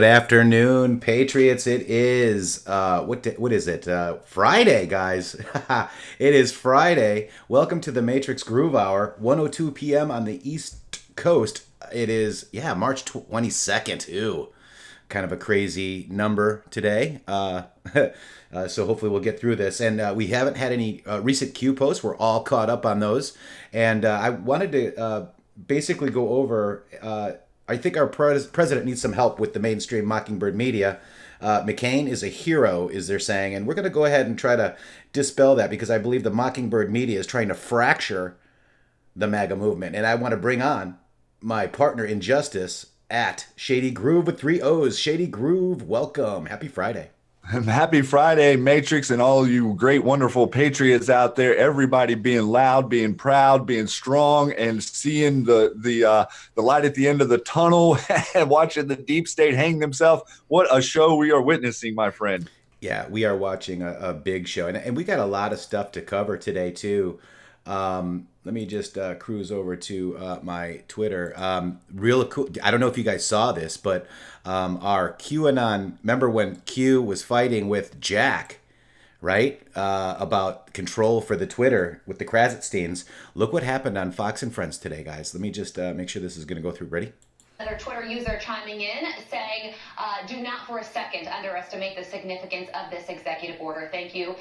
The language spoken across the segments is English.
afternoon, Patriots. It is what is it? Friday, guys. It is Friday. Welcome to the Matrixxx Groove Hour, 1:02 p.m. on the East Coast. It is March 22nd. Ooh, kind of a crazy number today. So hopefully we'll get through this. And we haven't had any recent Q posts. We're all caught up on those. And I wanted to basically go over. I think our president needs some help with the mainstream Mockingbird media. McCain is a hero, is they're saying, and we're going to go ahead and try to dispel that because I believe the Mockingbird media is trying to fracture the MAGA movement. And I want to bring on my partner in justice at Shady Groove with 3 O's. Shady Groove, welcome. Happy Friday. Happy Friday, Matrixxx, and all you great, wonderful patriots out there. Everybody being loud, being proud, being strong, and seeing the light at the end of the tunnel and watching the deep state hang themselves. What a show we are witnessing, my friend. Yeah, we are watching a big show, and we got a lot of stuff to cover today too. Let me just cruise over to my Twitter. Real cool. I don't know if you guys saw this, but our QAnon. Remember when Q was fighting with Jack, right? About control for the Twitter with the Krasensteins. Look what happened on Fox and Friends today, guys. Let me just make sure this is going to go through. Ready? Another Twitter user chiming in saying, do not for a second underestimate the significance of this executive order. Thank you,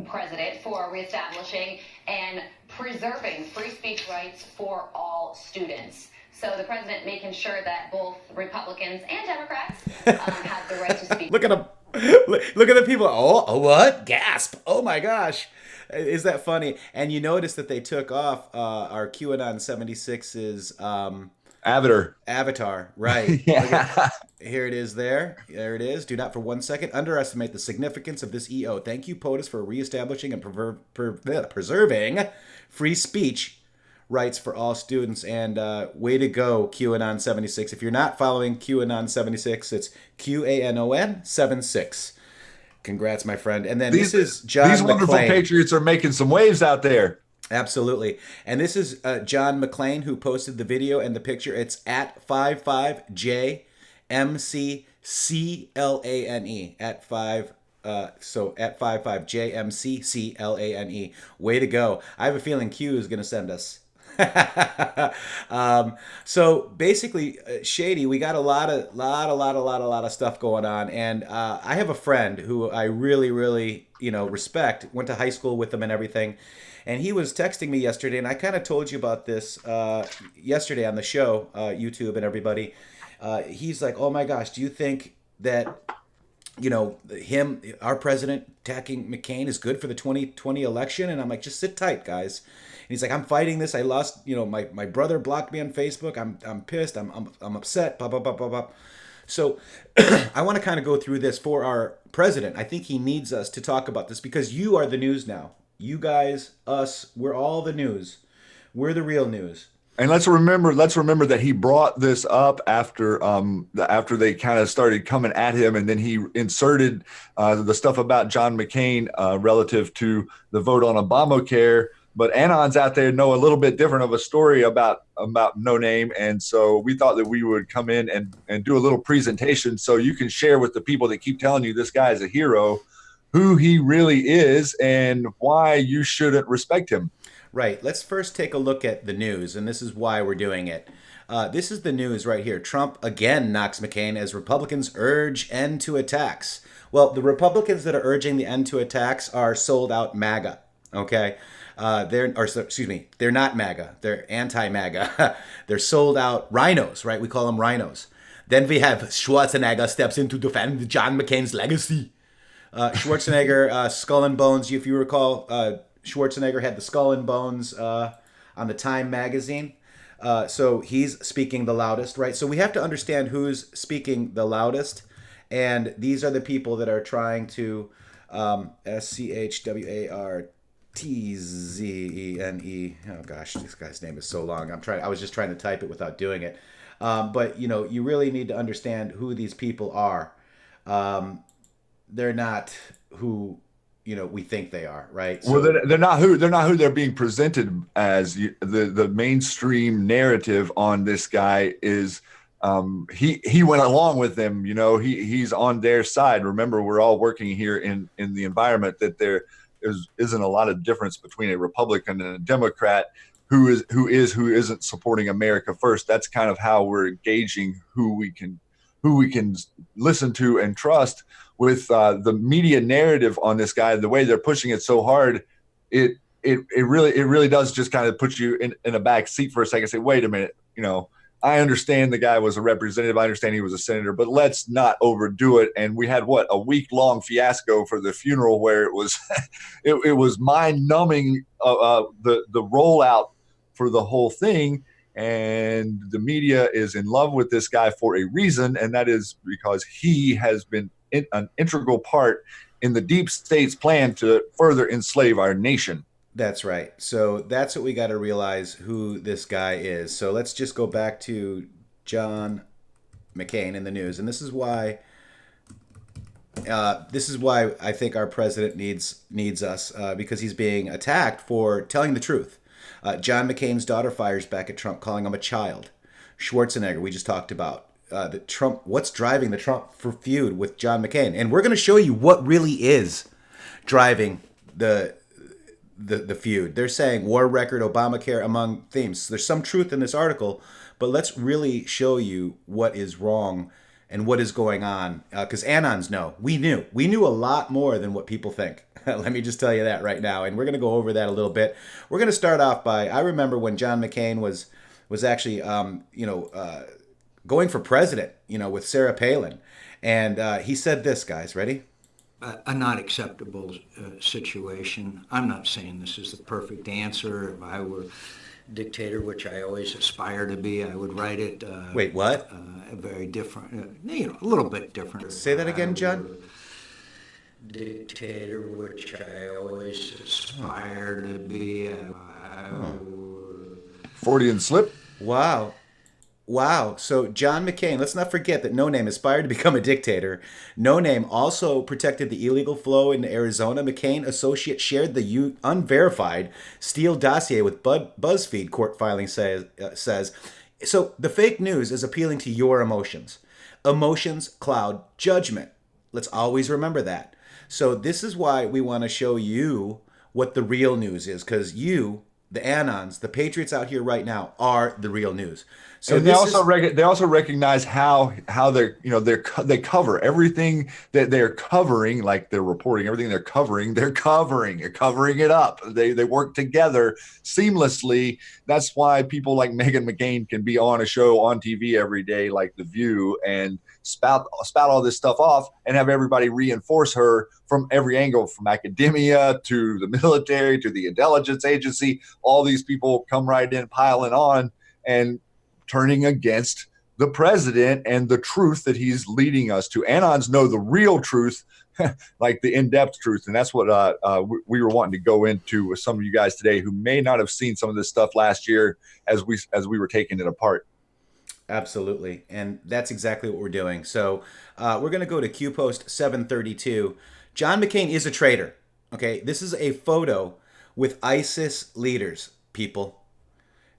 President, for reestablishing and preserving free speech rights for all students. So the president making sure that both Republicans and Democrats have the right to speak. Look at them. Look at the people. Oh, what? Gasp. Oh, my gosh. Is that funny? And you notice that they took off our QAnon 76's... Avatar, right. Yeah. Here it is there. There it is. Do not for 1 second underestimate the significance of this EO. Thank you, POTUS, for reestablishing and preserving free speech rights for all students. And way to go, QAnon 76. If you're not following QAnon 76, it's QAnon 76. Congrats, my friend. And then this is John These wonderful McCain. patriots are making some waves out there. Absolutely. And this is John McCain who posted the video and the picture. It's at 55JMCCLANE. At 55JMCCLANE. Way to go. I have a feeling Q is going to send us. So basically, Shady, we got a lot of stuff going on. And I have a friend who I really, really, respect. Went to high school with him and everything. And he was texting me yesterday, and I kind of told you about this yesterday on the show, YouTube and everybody. He's like, oh my gosh, do you think that, our president attacking McCain is good for the 2020 election? And I'm like, just sit tight, guys. And he's like, I'm fighting this. I lost, my brother blocked me on Facebook. I'm pissed. I'm upset. Blah, blah, blah, blah, blah. So I want to kind of go through this for our president. I think he needs us to talk about this because you are the news now. You guys, us, we're all the news. We're the real news. And let's remember that he brought this up after they kind of started coming at him, and then he inserted the stuff about John McCain relative to the vote on Obamacare. But Anons out there know a little bit different of a story about No Name, and so we thought that we would come in and do a little presentation so you can share with the people that keep telling you this guy is a hero who he really is and why you shouldn't respect him. Right. Let's first take a look at the news, and this is why we're doing it. This is the news right here. Trump again knocks McCain as Republicans urge end to attacks. Well, the Republicans that are urging the end to attacks are sold out MAGA. Okay. They're not MAGA. They're anti-MAGA. They're sold out rhinos, right? We call them rhinos. Then we have Schwarzenegger steps in to defend John McCain's legacy. Schwarzenegger, Skull and Bones. If you recall, Schwarzenegger had the Skull and Bones on the Time magazine. So he's speaking the loudest, right? So we have to understand who's speaking the loudest. And these are the people that are trying to SCHWARTZENE. Oh gosh, this guy's name is so long. I was just trying to type it without doing it. But you really need to understand who these people are. They're not who we think they are, right? So, well, they're not who they're being presented as. The mainstream narrative on this guy is he went along with them. He's on their side. Remember, we're all working here in the environment that there isn't a lot of difference between a Republican and a Democrat who isn't supporting America first. That's kind of how we're gauging who we can listen to and trust. With the media narrative on this guy, the way they're pushing it so hard, it really does just kind of put you in a back seat for a second. Say, wait a minute, I understand the guy was a representative. I understand he was a senator, but let's not overdo it. And we had a week-long fiasco for the funeral where it was it was mind-numbing, the rollout for the whole thing. And the media is in love with this guy for a reason, and that is because he has been an integral part in the deep state's plan to further enslave our nation. That's right. So that's what we got to realize, who this guy is. So let's just go back to John McCain in the news, and this is why I think our president needs us, because he's being attacked for telling the truth. John McCain's daughter fires back at Trump, calling him a child. Schwarzenegger, we just talked about. What's driving the Trump feud with John McCain, and we're going to show you what really is driving the feud. They're saying war record, Obamacare among themes. There's some truth in this article, but let's really show you what is wrong and what is going on. Because Anons know. We knew a lot more than what people think. Let me just tell you that right now. And we're going to go over that a little bit. We're going to start off by, I remember when John McCain was actually, going for president, with Sarah Palin. And he said this, guys. Ready? A not acceptable situation. I'm not saying this is the perfect answer. If I were dictator, which I always aspire to be, I would write it. Wait, what? A very different, a little bit different. Say that again, John. Dictator, which I always aspire to be. Freudian slip. Wow. So John McCain, let's not forget that No Name aspired to become a dictator. No Name also protected the illegal flow into Arizona. McCain associate shared the unverified Steele dossier with BuzzFeed, court filing says. So the fake news is appealing to your emotions. Emotions cloud judgment. Let's always remember that. So this is why we want to show you what the real news is, because you, the Anons, the Patriots out here right now, are the real news. So and they also recognize how they cover everything that they're covering, like they're reporting everything they're covering it up. They work together seamlessly. That's why people like Meghan McCain can be on a show on TV every day, like The View, and spout all this stuff off and have everybody reinforce her from every angle, from academia to the military to the intelligence agency. All these people come right in, piling on, and turning against the president and the truth that he's leading us to. Anons know the real truth, like the in-depth truth. And that's what we were wanting to go into with some of you guys today who may not have seen some of this stuff last year as we were taking it apart. Absolutely. And that's exactly what we're doing. So we're going to go to Q Post 732. John McCain is a traitor. Okay, this is a photo with ISIS leaders, people.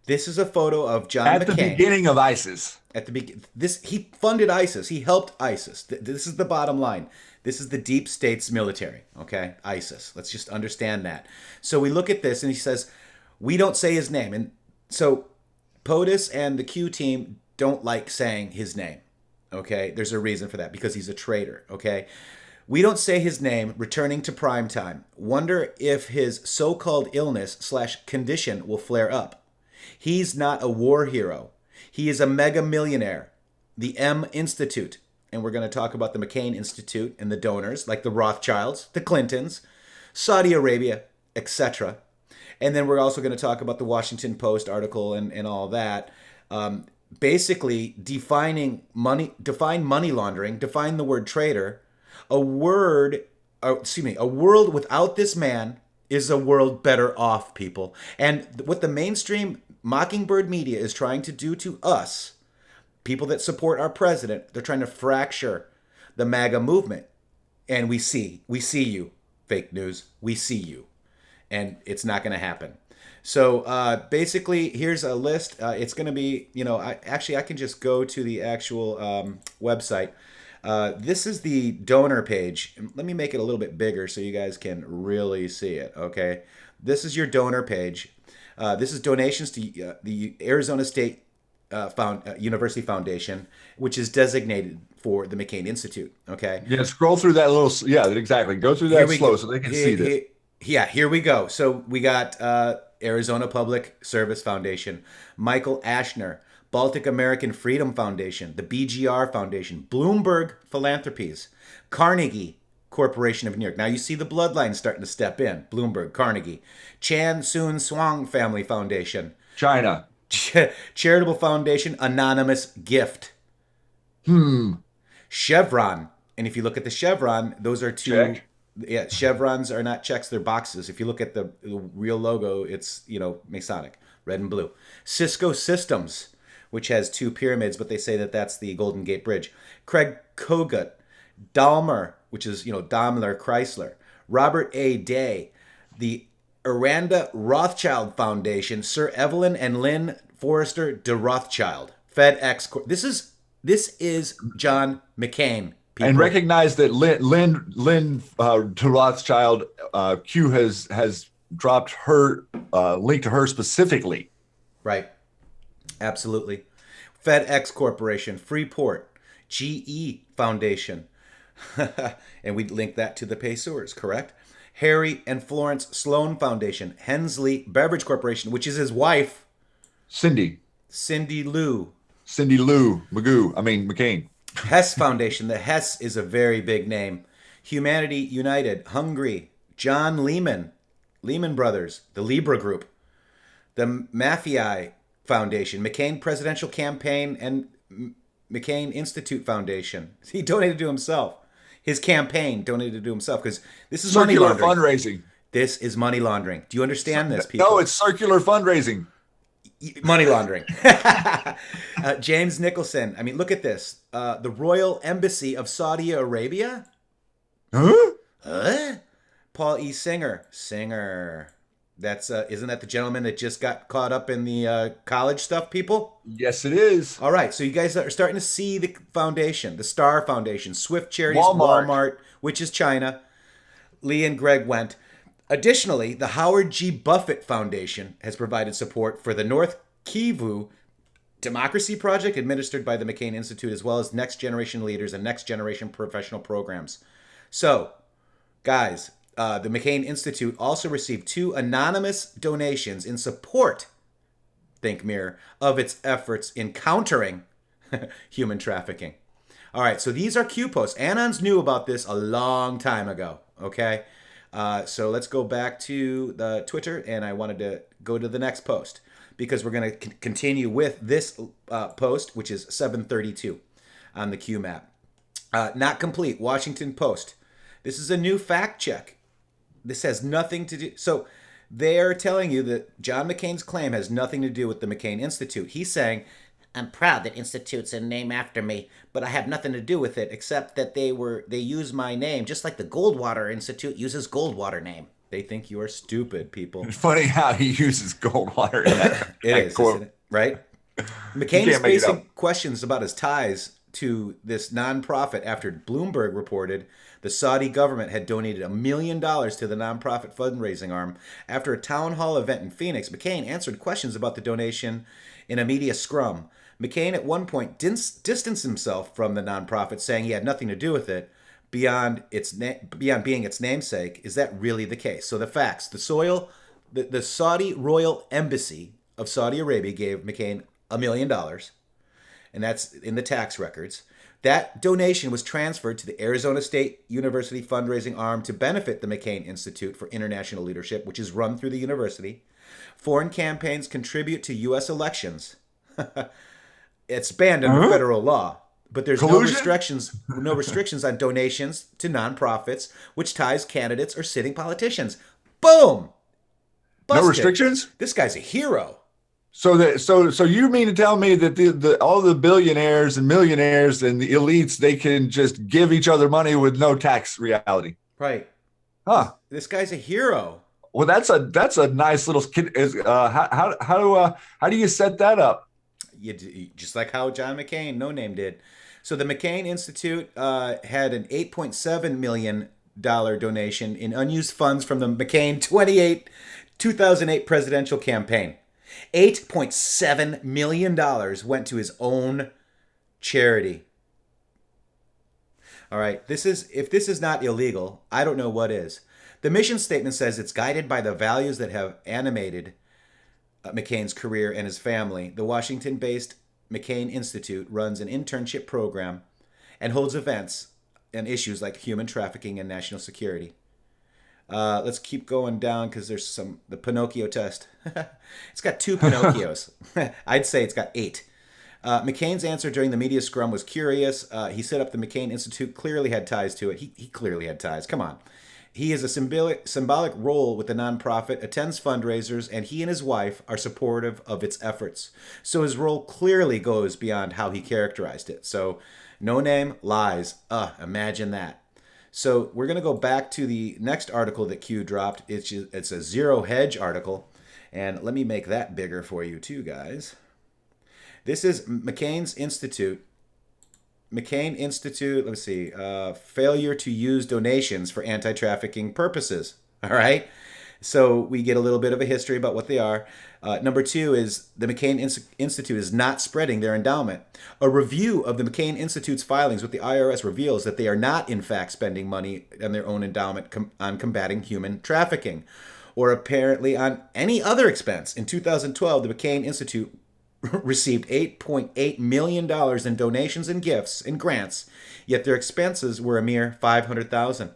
This is a photo of John McCain. At the beginning of ISIS. He funded ISIS. He helped ISIS. This is the bottom line. This is the deep state's military, okay? ISIS. Let's just understand that. So we look at this, and he says, we don't say his name. And so POTUS and the Q team don't like saying his name, okay? There's a reason for that, because he's a traitor, okay? We don't say his name, returning to prime time. Wonder if his so-called illness/condition will flare up. He's not a war hero. He is a mega millionaire. The M Institute. And we're going to talk about the McCain Institute and the donors, like the Rothschilds, the Clintons, Saudi Arabia, etc. And then we're also going to talk about the Washington Post article and all that. Basically, define money laundering, define the word traitor. A world without this man is a world better off, people. And what the mainstream Mockingbird media is trying to do to us, people that support our president, they're trying to fracture the MAGA movement. And we see you, fake news. We see you. And it's not going to happen. So basically, here's a list. It's going to be, I can just go to the actual website. This is the donor page. Let me make it a little bit bigger so you guys can really see it. Okay, this is your donor page. This is donations to the Arizona State University Foundation, which is designated for the McCain Institute. Okay. Yeah, scroll through that little. Yeah, exactly. Go through that slow so they can see this. Here we go. So we got Arizona Public Service Foundation, Michael Ashner, Baltic American Freedom Foundation, the BGR Foundation, Bloomberg Philanthropies, Carnegie Corporation of New York. Now you see the bloodline starting to step in. Bloomberg, Carnegie, Chan Soon Swang Family Foundation, China, Charitable Foundation, Anonymous Gift, Chevron. And if you look at the Chevron, those are two. Check. Yeah, chevrons are not checks; they're boxes. If you look at the real logo, it's Masonic, red and blue. Cisco Systems, which has two pyramids, but they say that that's the Golden Gate Bridge. Craig Kogut, Daimler, which is Daimler Chrysler. Robert A. Day, the Aranda Rothschild Foundation, Sir Evelyn and Lynn Forrester de Rothschild, FedEx. This is John McCain. People. And recognize that Lynn to Rothschild, Q has dropped her link to her specifically. Right. Absolutely. FedEx Corporation, Freeport, GE Foundation. And we link that to the Pacers, correct? Harry and Florence Sloan Foundation, Hensley Beverage Corporation, which is his wife. Cindy Lou McCain. Hess Foundation. The Hess is a very big name. Humanity United, Hungary, John Lehman Brothers, the Libra Group, the Maffei Foundation, McCain Presidential Campaign, and McCain Institute Foundation. He donated to himself. His campaign donated to himself because this is circular money laundering. Fundraising. This is money laundering. Do you understand this, people? No, it's circular fundraising. Money laundering. James Nicholson. I mean, look at this. The Royal Embassy of Saudi Arabia. Huh? Paul E. Singer. That's isn't that the gentleman that just got caught up in the college stuff, people? Yes, it is. All right, so you guys are starting to see the foundation, the Star Foundation, Swift Charities, Walmart, which is China. Lee and Greg went. Additionally, the Howard G. Buffett Foundation has provided support for the North Kivu Democracy Project, administered by the McCain Institute, as well as Next Generation Leaders and Next Generation Professional Programs. So, guys, the McCain Institute also received 2 anonymous donations in support, think mirror, of its efforts in countering human trafficking. All right, so these are Q posts. Anons knew about this a long time ago, okay? So let's go back to the Twitter, and I wanted to go to the next post because we're going to continue with this post, which is 732 on the Q map. Not complete. Washington Post. This is a new fact check. This has nothing to do. So they're telling you that John McCain's claim has nothing to do with the McCain Institute. He's saying, I'm proud that Institute's a name after me, but I have nothing to do with it except that they use my name, just like the Goldwater Institute uses Goldwater name. They think you are stupid, people. It's funny how he uses Goldwater in that. It is, isn't it? Right? McCain is facing questions about his ties to this nonprofit after Bloomberg reported the Saudi government had donated $1 million to the nonprofit fundraising arm. After a town hall event in Phoenix, McCain answered questions about the donation in a media scrum. McCain at one point distanced himself from the nonprofit, saying he had nothing to do with it beyond being its namesake. Is that really the case? So the facts: the Saudi Royal Embassy of Saudi Arabia gave McCain $1 million, and that's in the tax records. That donation was transferred to the Arizona State University fundraising arm to benefit the McCain Institute for International Leadership, which is run through the university. Foreign campaigns contribute to U.S. elections. It's banned under federal law, but there's no restrictions on donations to nonprofits, which ties candidates or sitting politicians. Boom! Busted. No restrictions? This guy's a hero. So you mean to tell me that all the billionaires and millionaires and the elites, they can just give each other money with no tax reality? Right. Huh. This guy's a hero. Well, that's a nice little kid. How do you set that up? Just like how John McCain, no name, did. So the McCain Institute had an $8.7 million donation in unused funds from the McCain 2008 presidential campaign. $8.7 million went to his own charity. All right, if this is not illegal, I don't know what is. The mission statement says it's guided by the values that have animated McCain's career and his family. The Washington-based McCain Institute runs an internship program and holds events on issues like human trafficking and national security. Let's keep going down because there's the Pinocchio test. It's got 2 Pinocchios. I'd say it's got 8. McCain's answer during the media scrum was curious. He set up the McCain Institute, clearly had ties to it. He clearly had ties. Come on. He has a symbolic role with the nonprofit, attends fundraisers, and he and his wife are supportive of its efforts. So his role clearly goes beyond how he characterized it. So no name, lies. Imagine that. So we're going to go back to the next article that Q dropped. It's a Zero Hedge article. And let me make that bigger for you too, guys. This is McCain's Institute. McCain Institute, let's see, failure to use donations for anti-trafficking purposes. All right. So we get a little bit of a history about what they are. Number 2 is the McCain Institute is not spreading their endowment. A review of the McCain Institute's filings with the IRS reveals that they are not, in fact, spending money on their own endowment on combating human trafficking, or apparently on any other expense. In 2012, the McCain Institute received $8.8 million in donations and gifts and grants, yet their expenses were a mere $500,000.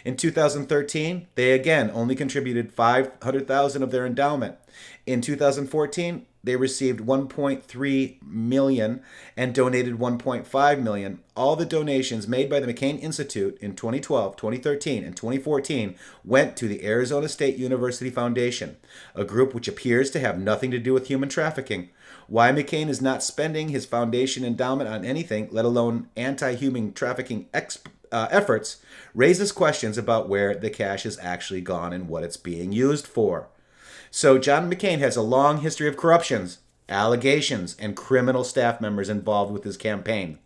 In 2013, they again only contributed $500,000 of their endowment. In 2014, they received $1.3 million and donated $1.5 million. All the donations made by the McCain Institute in 2012, 2013, and 2014 went to the Arizona State University Foundation, a group which appears to have nothing to do with human trafficking. Why McCain is not spending his foundation endowment on anything, let alone anti-human trafficking efforts, raises questions about where the cash has actually gone and what it's being used for. So John McCain has a long history of corruptions, allegations, and criminal staff members involved with his campaign.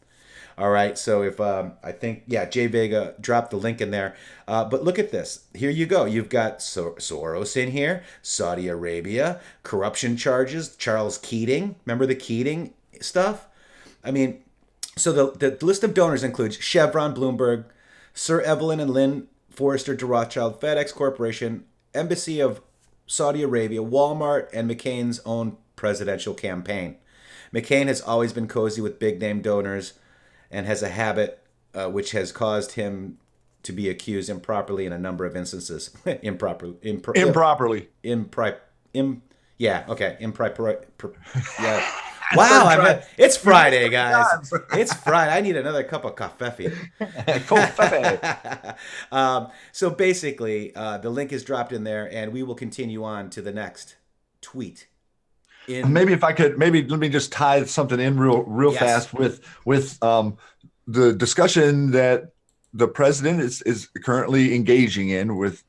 All right, so if I think, Jay Vega dropped the link in there. But look at this. Here you go. You've got Soros in here, Saudi Arabia, corruption charges, Charles Keating. Remember the Keating stuff? I mean, so the list of donors includes Chevron, Bloomberg, Sir Evelyn and Lynn Forrester de Rothschild, FedEx Corporation, Embassy of Saudi Arabia, Walmart, and McCain's own presidential campaign. McCain has always been cozy with big-name donors and has a habit which has caused him to be accused improperly in a number of instances. Improperly. Wow, it's Friday, guys. It's Friday. I need another cup of coffee. So basically, the link is dropped in there, and we will continue on to the next tweet. Maybe let me just tie something in real fast with the discussion that the president is currently engaging in with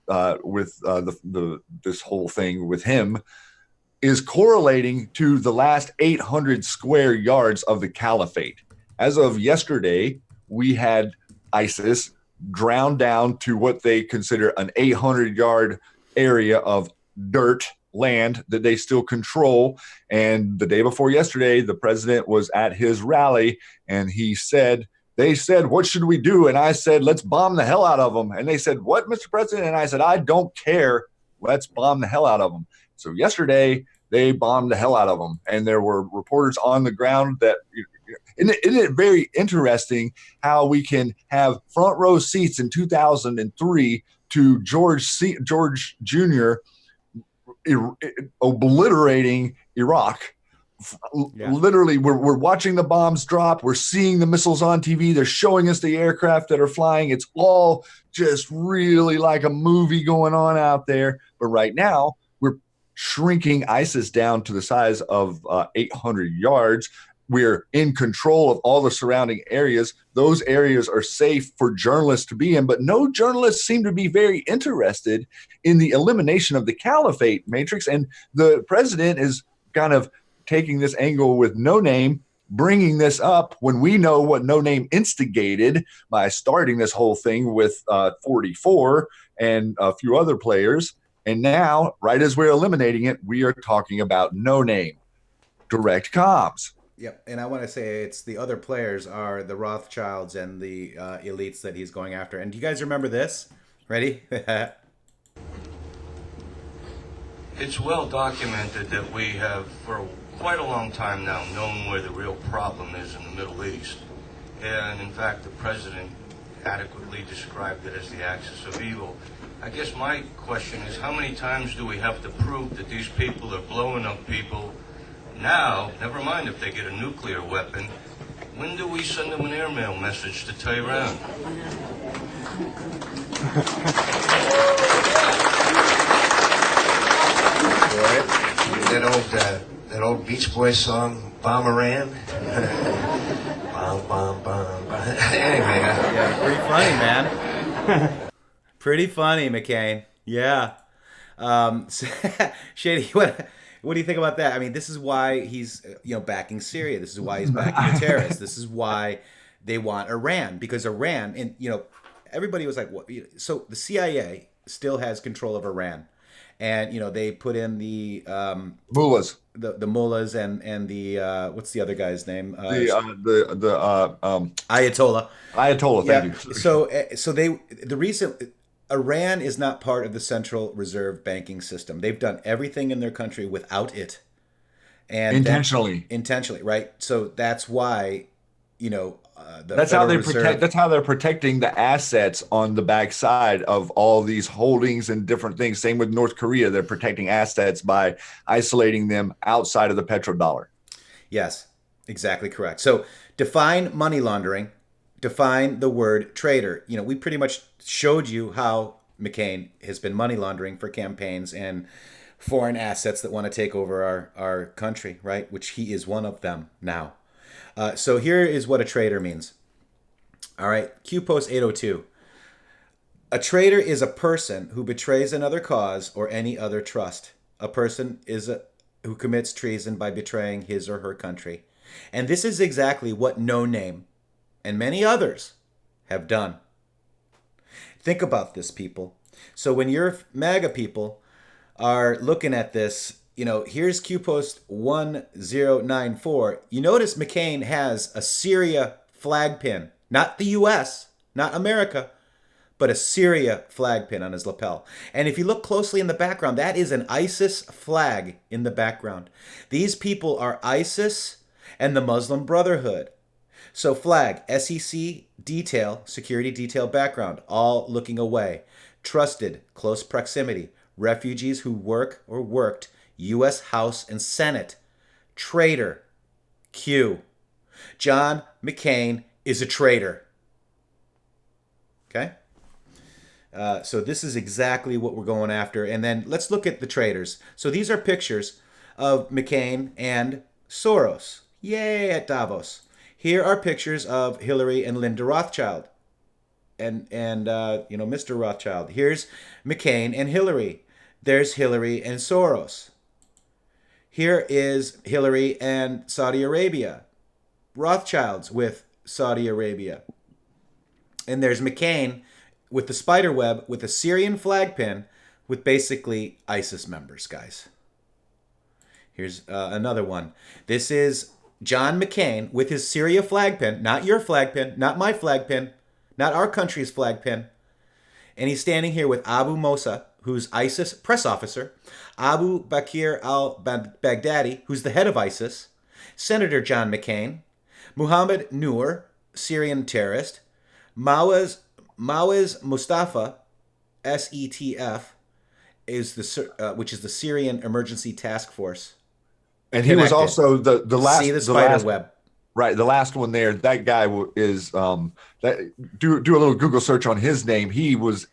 this whole thing with him, is correlating to the last 800 square yards of the caliphate. As of yesterday, we had ISIS drowned down to what they consider an 800-yard area of dirt land that they still control. And the day before yesterday, the president was at his rally, and they said, what should we do? And I said, let's bomb the hell out of them. And they said, what, Mr. President? And I said, I don't care. Let's bomb the hell out of them. So yesterday, they bombed the hell out of them. And there were reporters on the ground that, isn't it very interesting how we can have front row seats in 2003 to George Jr. Obliterating Iraq. Yeah. Literally, we're watching the bombs drop. We're seeing the missiles on TV. They're showing us the aircraft that are flying. It's all just really like a movie going on out there. But right now, we're shrinking ISIS down to the size of 800 yards. we're in control of all the surrounding areas. Those areas are safe for journalists to be in, but no journalists seem to be very interested in the elimination of the caliphate, Matrixxx. And the president is kind of taking this angle with No Name, bringing this up when we know what No Name instigated by starting this whole thing with 44 and a few other players. And now, right as we're eliminating it, we are talking about No Name, direct comms. Yep, and I want to say it's the other players are the Rothschilds and the elites that he's going after. And do you guys remember this? Ready? It's well documented that we have, for quite a long time now, known where the real problem is in the Middle East. And in fact, the president adequately described it as the axis of evil. I guess my question is, how many times do we have to prove that these people are blowing up people now? Never mind if they get a nuclear weapon. When do we send them an airmail message to Tehran? That old Beach Boys song, Bomb Iran. Bomb, bomb, bomb, bomb. Anyway. Yeah, pretty funny, man. Pretty funny, McCain. Yeah. Shady, what do you think about that? I mean, this is why he's backing Syria. This is why he's backing the terrorists. This is why they want Iran, because Iran, and everybody was like, what? So the CIA still has control of Iran. And they put in the mullahs, the mullahs, and the what's the other guy's name? Ayatollah. Ayatollah. Thank you. So the reason Iran is not part of the Central Reserve banking system. They've done everything in their country without it, and intentionally, right? So that's why that's how they protect. That's how they're protecting the assets on the backside of all these holdings and different things. Same with North Korea; they're protecting assets by isolating them outside of the petrodollar. Yes, exactly correct. So define money laundering. Define the word traitor. We pretty much showed you how McCain has been money laundering for campaigns and foreign assets that want to take over our country, right? Which he is one of them now. So here is what a traitor means. All right, Q Post 802. A traitor is a person who betrays another cause or any other trust. A person who commits treason by betraying his or her country. And this is exactly what No Name and many others have done. Think about this, people. So when your MAGA people are looking at this, here's Q Post 1094. You notice McCain has a Syria flag pin. Not the U.S., not America, but a Syria flag pin on his lapel. And if you look closely in the background, that is an ISIS flag in the background. These people are ISIS and the Muslim Brotherhood. So flag, SEC, detail, security detail background, all looking away. Trusted, close proximity, refugees who work or worked, U.S. House and Senate. Traitor, Q. John McCain is a traitor. Okay? So this is exactly what we're going after. And then let's look at the traitors. So these are pictures of McCain and Soros. Yay, at Davos. Here are pictures of Hillary and Linda Rothschild. And Mr. Rothschild. Here's McCain and Hillary. There's Hillary and Soros. Here is Hillary and Saudi Arabia. Rothschilds with Saudi Arabia. And there's McCain with the spider web with a Syrian flag pin with basically ISIS members, guys. Here's another one. This is John McCain with his Syria flag pin, not your flag pin, not my flag pin, not our country's flag pin. And he's standing here with Abu Mossa, who's ISIS press officer, Abu Bakr al-Baghdadi, who's the head of ISIS, Senator John McCain, Muhammad Noor, Syrian terrorist, Mawaz Mustafa, SETF, which is the Syrian Emergency Task Force. And he was also the last. See the spider web. Right, the last one there. That guy is do a little Google search on his name. He was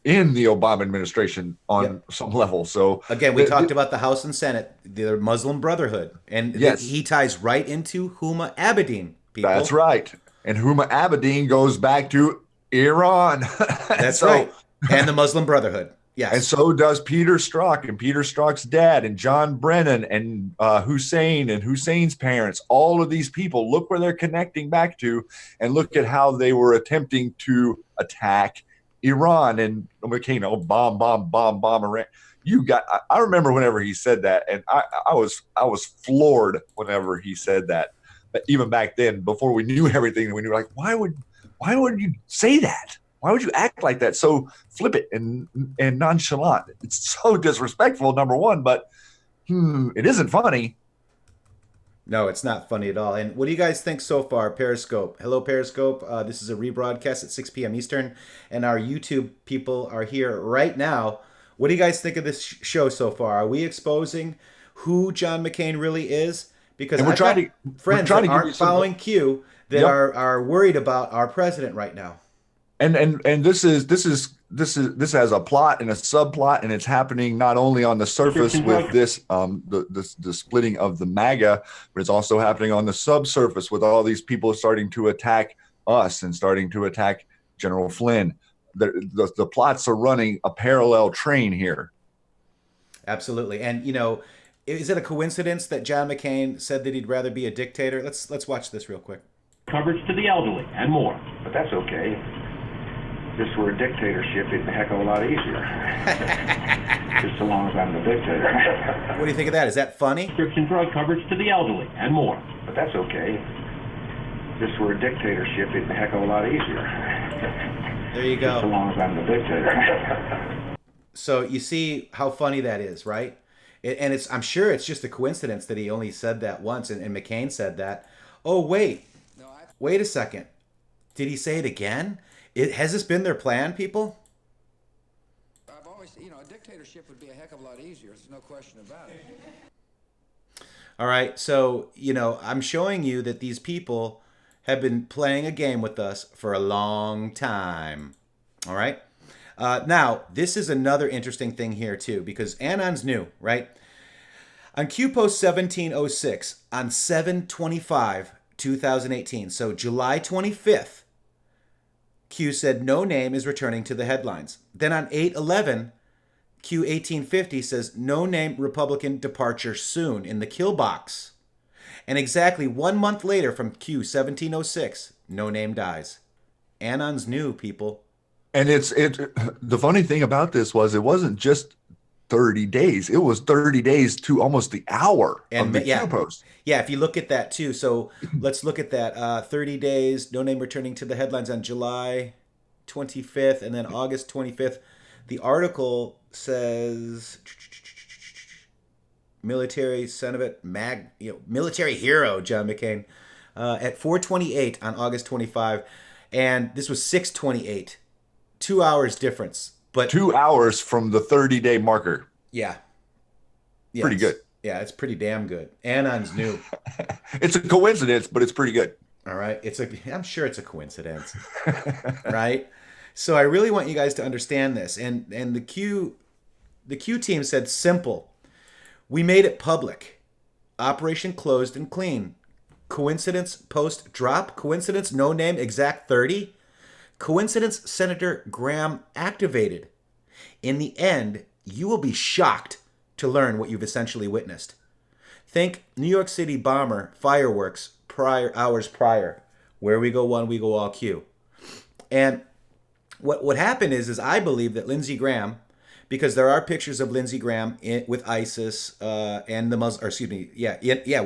in the Obama administration on Yep. some level. So Again, we talked about the House and Senate, the Muslim Brotherhood, and yes, he ties right into Huma Abedin, that's people. right. And Huma Abedin goes back to Iran. That's So right. And the Muslim Brotherhood. and Yes. so does Peter Strzok and Peter Strzok's dad and John Brennan and Hussein and Hussein's parents. All of these people, look where they're connecting back to, and look at how they were attempting to attack Iran. And McCain, oh, bomb Iran. I remember whenever he said that, and I was floored whenever he said that. But even back then, before we knew everything, we knew, like, why would you say that? Why would you act like that? So flippant and nonchalant. It's so disrespectful, number one, but it isn't funny. No, it's not funny at all. And what do you guys think so far? Periscope. Hello, Periscope. This is a rebroadcast at 6 p.m. Eastern, and our YouTube people are here right now. What do you guys think of this show so far? Are we exposing who John McCain really is? Because And we're I've trying got to friends give that you aren't some. following Q that Yep. are worried about our president right now. And this has a plot and a subplot, and it's happening not only on the surface with this the splitting of the MAGA, but it's also happening on the subsurface with all these people starting to attack us and starting to attack General Flynn. The plots are running a parallel train here. Absolutely. And is it a coincidence that John McCain said that he'd rather be a dictator? Let's watch this real quick. Coverage to the elderly and more. But that's okay. If this were a dictatorship, it'd be a heck of a lot easier. Just so long as I'm the dictator. What do you think of that? Is that funny? Prescription drug coverage to the elderly and more. But that's okay. If this were a dictatorship, it'd be a heck of a lot easier. There you Just so go. long as I'm the dictator. So you see how funny that is, right? And I'm sure it's just a coincidence that he only said that once, and McCain said that. Oh, wait a second. Did he say it again? Has this been their plan, people? I've always, a dictatorship would be a heck of a lot easier. There's no question about it. All right. So, I'm showing you that these people have been playing a game with us for a long time. All right. Now, this is another interesting thing here, too, because Anon's new, right? On Q Post 1706, on 7/25/2018, so July 25th, Q said no name is returning to the headlines. Then on 8/11, Q 1850 says no name Republican departure soon in the kill box. And exactly 1 month later from Q 1706, no name dies. Anon's new, people. And the funny thing about this was it wasn't just 30 days. It was 30 days to almost the hour of the Q post. Yeah, if you look at that too. So let's look at that. 30 days, no name returning to the headlines on July 25th and then August 25th. The article says military son of it, military hero John McCain at 4:28 on August 25. And this was 6:28. 2 hours difference. But 2 hours from the 30-day marker. Yeah. Pretty good. Yeah, it's pretty damn good. Anon's new. It's a coincidence, but it's pretty good. All right. I'm sure it's a coincidence. Right? So I really want you guys to understand this. And the Q team said simple. We made it public. Operation closed and clean. Coincidence post drop. Coincidence no name exact 30. Coincidence Senator Graham activated. In the end, you will be shocked to learn what you've essentially witnessed. Think New York City bomber fireworks hours prior. Where we go one, we go all Q. And what happened is I believe that Lindsey Graham, because there are pictures of Lindsey Graham with ISIS and the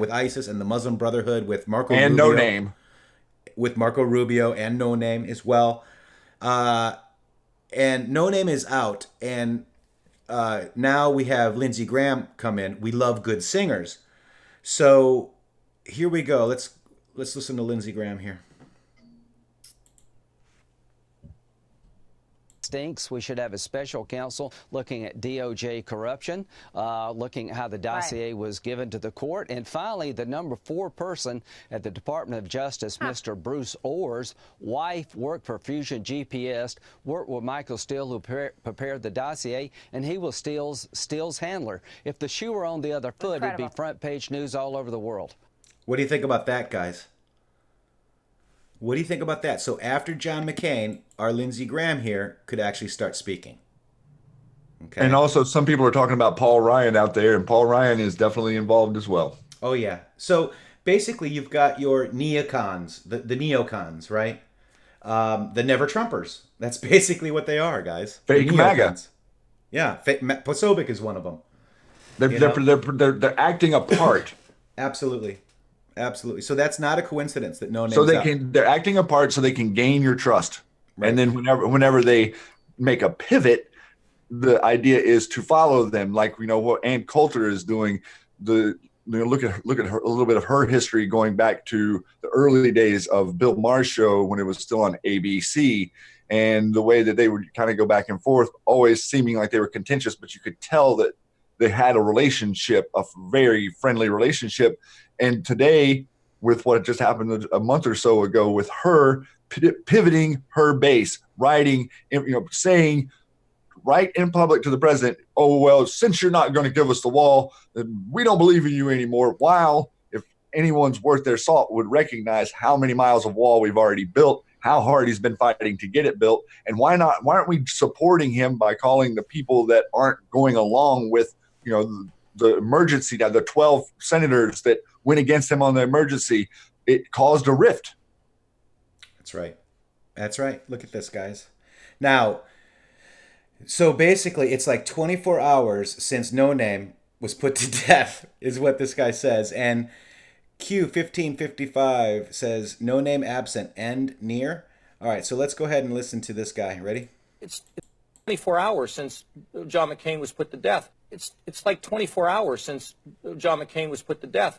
with ISIS and the Muslim Brotherhood with Marco and Rubio. No Name. With Marco Rubio and No Name as well. And No Name is out. And now we have Lindsey Graham come in. We love good singers. So here we go. Let's listen to Lindsey Graham here. stinks. We should have a special counsel looking at DOJ corruption, looking at how the dossier was given to the court. And finally, the number 4 person at the Department of Justice, Mr. Bruce Orr's wife, worked for Fusion GPS, worked with Michael Steele, who prepared the dossier, and he was Steele's handler. If the shoe were on the other foot, it'd be front page news all over the world. What do you think about that, guys? What do you think about that? So after John McCain, our Lindsey Graham here could actually start speaking. Okay. And also, some people are talking about Paul Ryan out there, and Paul Ryan is definitely involved as well. Oh, yeah. So basically, you've got your neocons, the neocons, right? The Never Trumpers. That's basically what they are, guys. Fake MAGA. Yeah, Posobiec is one of them. They're acting a part. Absolutely. Absolutely. So that's not a coincidence that no names. So they're acting a part so they can gain your trust. Right. And then whenever they make a pivot, the idea is to follow them, like what Ann Coulter is doing. Look at her, a little bit of her history going back to the early days of Bill Maher's show when it was still on ABC, and the way that they would kind of go back and forth, always seeming like they were contentious, but you could tell that they had a relationship, a very friendly relationship. And today, with what just happened a month or so ago, with her pivoting her base, writing, saying right in public to the president, oh, well, since you're not going to give us the wall, we don't believe in you anymore. While if anyone's worth their salt would recognize how many miles of wall we've already built, how hard he's been fighting to get it built. And why aren't we supporting him by calling the people that aren't going along with, the emergency, now the 12 senators that went against him on the emergency? It caused a rift. That's right. That's right. Look at this, guys. Now, so basically it's like 24 hours since No Name was put to death is what this guy says. And Q1555 says No Name absent and near. All right, so let's go ahead and listen to this guy. Ready? It's 24 hours since John McCain was put to death. It's like 24 hours since John McCain was put to death.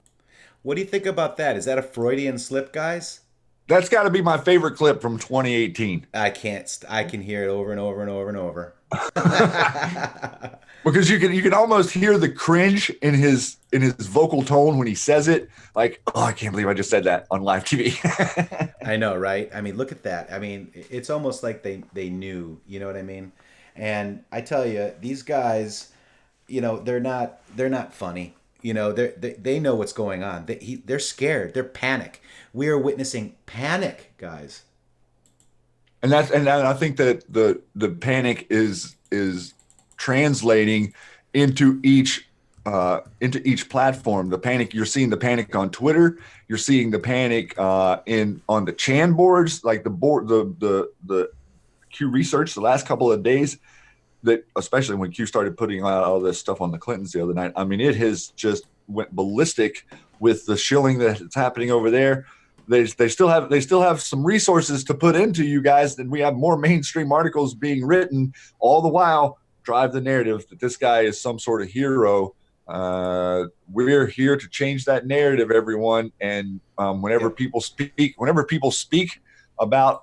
What do you think about that? Is that a Freudian slip, guys? That's got to be my favorite clip from 2018. I can hear it over and over and over and over. Because you can almost hear the cringe in his vocal tone when he says it. Like, oh, I can't believe I just said that on live TV. I know, right? I mean, look at that. I mean, it's almost like they knew, you know what I mean? And I tell you, these guys, they're not funny. They know what's going on. They're scared. They're panic. We are witnessing panic, guys. And I think that the panic is translating into each platform. The panic, you're seeing the panic on Twitter. You're seeing the panic on the Chan boards, like the Q research the last couple of days. That especially when Q started putting out all this stuff on the Clintons the other night. I mean, it has just went ballistic with the shilling that's happening over there. They still have some resources to put into you guys, and we have more mainstream articles being written, all the while drive the narrative that this guy is some sort of hero. We're here to change that narrative, everyone. And whenever people speak about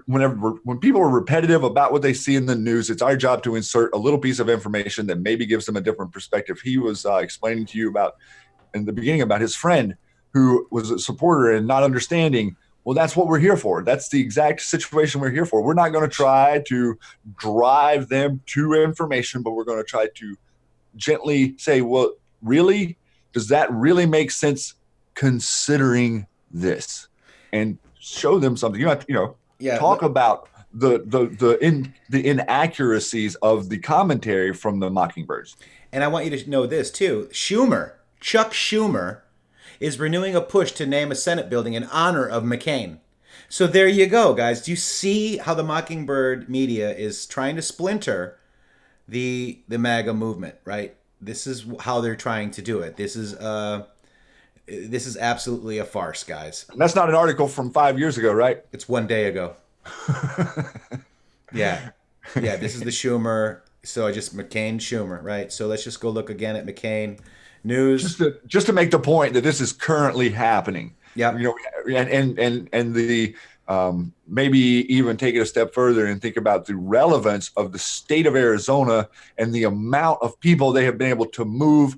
when people are repetitive about what they see in the news, it's our job to insert a little piece of information that maybe gives them a different perspective. He was explaining to you in the beginning about his friend who was a supporter and not understanding. Well, that's what we're here for. That's the exact situation we're here for. We're not going to try to drive them to information, but we're going to try to gently say, well, really, does that really make sense considering this? And show them something. Talk about the inaccuracies of the commentary from the Mockingbirds. And I want you to know this too. Chuck Schumer is renewing a push to name a Senate building in honor of McCain. So there you go, guys. Do you see how the Mockingbird media is trying to splinter the MAGA movement, right? This is how they're trying to do it. This is absolutely a farce, guys. And that's not an article from 5 years ago, right? It's 1 day ago. Yeah, this is the Schumer. So McCain, Schumer, right? So let's just go look again at McCain news. Just to make the point that this is currently happening. Yeah. And the maybe even take it a step further and think about the relevance of the state of Arizona and the amount of people they have been able to move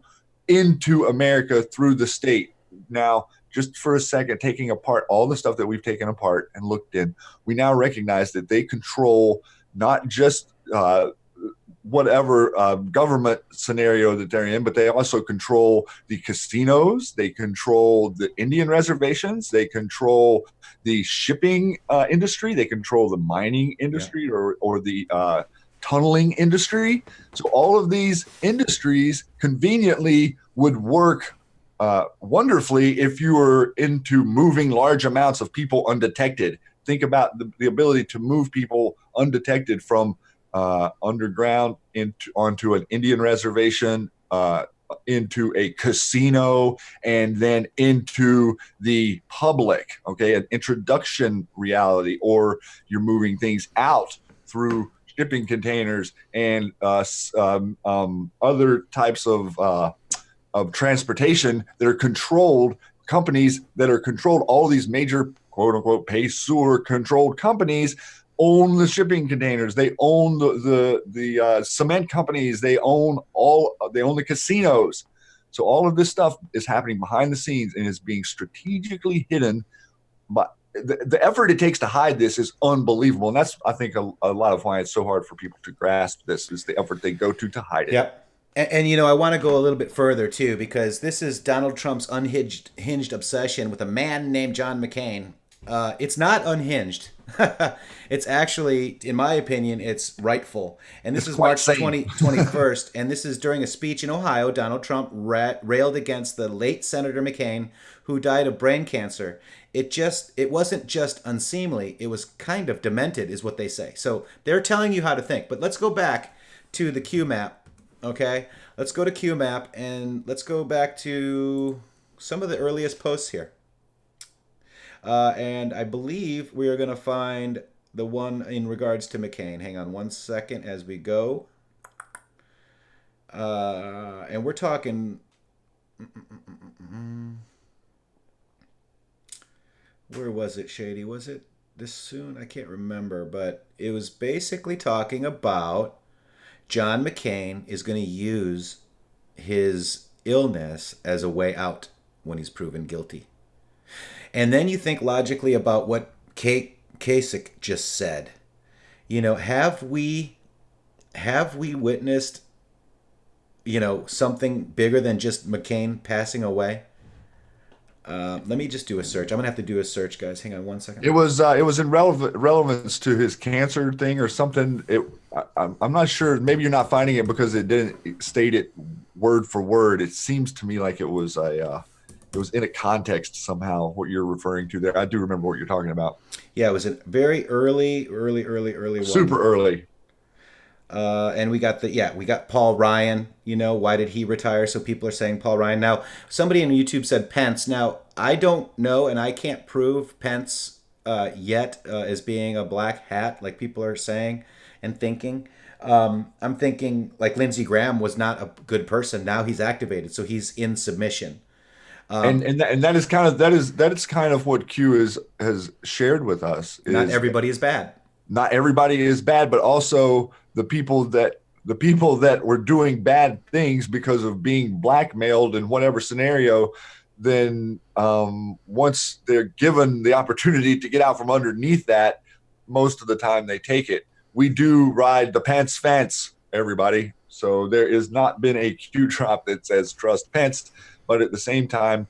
into America through the state. Now, just for a second, taking apart all the stuff that we've taken apart and looked in, we now recognize that they control not just whatever government scenario that they're in, but they also control the casinos, they control the Indian reservations, they control the shipping industry, they control the mining industry or the tunneling industry. So all of these industries conveniently would work wonderfully if you were into moving large amounts of people undetected. Think about the ability to move people undetected from underground onto an Indian reservation, into a casino, and then into the public, okay, an introduction reality, or you're moving things out through shipping containers and other types of transportation that are controlled, companies that are controlled. All these major quote unquote pay-sewer controlled companies own the shipping containers. They own the cement companies. They own the casinos. So all of this stuff is happening behind the scenes and is being strategically hidden. But the effort it takes to hide this is unbelievable. And that's, I think, a lot of why it's so hard for people to grasp this, is the effort they go to hide it. Yep. And you know, I want to go a little bit further too, because this is Donald Trump's unhinged obsession with a man named John McCain. It's not unhinged. It's actually, in my opinion, it's rightful. And this is March 21st, and this is during a speech in Ohio. Donald Trump railed against the late Senator McCain, who died of brain cancer. It wasn't just unseemly, it was kind of demented, is what they say. So they're telling you how to think. But let's go back to the Q map. Okay, let's go to QMap and let's go back to some of the earliest posts here. And I believe we are going to find the one in regards to McCain. Hang on one second as we go. And we're talking... Where was it, Shady? Was it this soon? I can't remember. But it was basically talking about John McCain is going to use his illness as a way out when he's proven guilty. And then you think logically about what Kasich just said. You know, have we witnessed, you know, something bigger than just McCain passing away? Let me just do a search. I'm gonna have to do a search, guys. Hang on one second. It was in relevance to his cancer thing or something. I'm not sure. Maybe you're not finding it because it didn't state it word for word. It seems to me like it was in a context somehow, what you're referring to there. I do remember what you're talking about. Yeah, it was a very early one. Super early. And we got Paul Ryan. You know, why did he retire? So people are saying Paul Ryan. Now, somebody on YouTube said Pence. Now, I don't know, and I can't prove Pence yet as being a black hat, like people are saying and thinking. I'm thinking like Lindsey Graham was not a good person. Now he's activated, so he's in submission. And that is kind of what Q has shared with us. Not everybody is bad. Not everybody is bad, but also the people that were doing bad things because of being blackmailed in whatever scenario, then once they're given the opportunity to get out from underneath that, most of the time they take it. We do ride the Pence fence, everybody. So there has not been a Q drop that says trust Pence, but at the same time,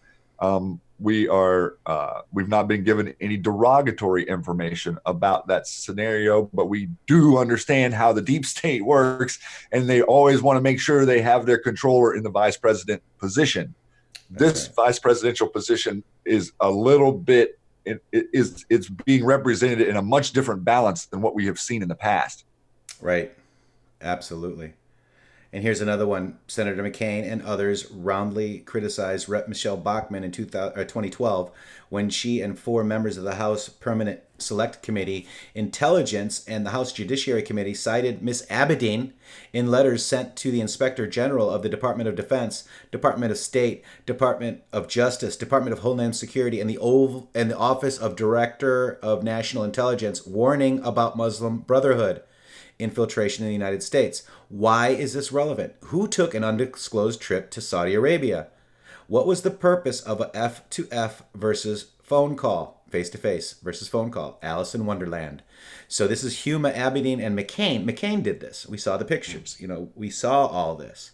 we've not been given any derogatory information about that scenario, but we do understand how the deep state works, and they always want to make sure they have their controller in the vice president position. This vice presidential position is a little bit, it's being represented in a much different balance than what we have seen in the past. Right. Absolutely. And here's another one. Senator McCain and others roundly criticized Rep. Michelle Bachmann in 2012 when she and 4 members of the House Permanent Select Committee Intelligence and the House Judiciary Committee cited Miss Abedin in letters sent to the Inspector General of the Department of Defense, Department of State, Department of Justice, Department of Homeland Security, and the Office of Director of National Intelligence, warning about Muslim Brotherhood infiltration in the United States. Why is this relevant? Who took an undisclosed trip to Saudi Arabia? What was the purpose of a F to F versus phone call? Face-to-face versus phone call. Alice in Wonderland. So this is Huma Abedin and McCain. McCain did this. We saw the pictures. We saw all this.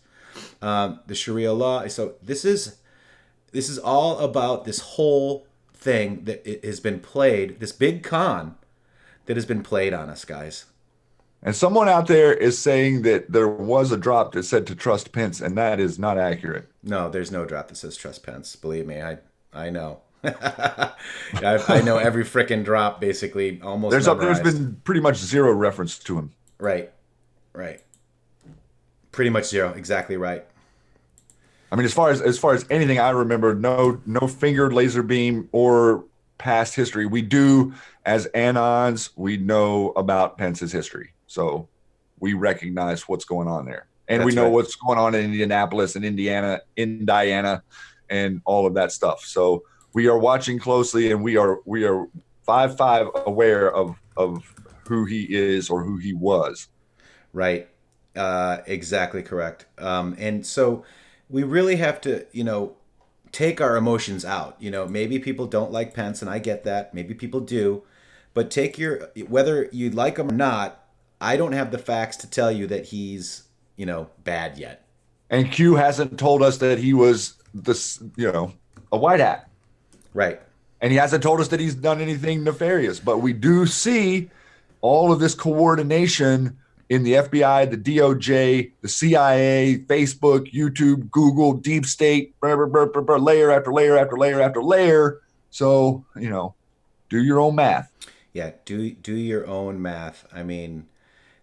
The Sharia law. So this is all about this whole thing that it has been played, this big con that has been played on us, guys. And someone out there is saying that there was a drop that said to trust Pence, and that is not accurate. No, there's no drop that says trust Pence. Believe me, I know. I know every frickin' drop, basically, almost. There's been pretty much zero reference to him. Right. Pretty much zero. Exactly right. I mean, as far as anything I remember, no fingered laser beam or past history. We do, as Anons, we know about Pence's history. So we recognize what's going on there. And That's we know right. what's going on in Indianapolis and Indiana, and all of that stuff. So we are watching closely, and we are 5-5 aware of who he is or who he was. Right. Exactly correct. And so we really have to, take our emotions out. Maybe people don't like Pence, and I get that. Maybe people do. But whether you like him or not, I don't have the facts to tell you that he's, bad yet. And Q hasn't told us that he was a white hat. Right. And he hasn't told us that he's done anything nefarious. But we do see all of this coordination in the FBI, the DOJ, the CIA, Facebook, YouTube, Google, deep state, layer after layer after layer after layer. So, do your own math. Yeah, do your own math. I mean,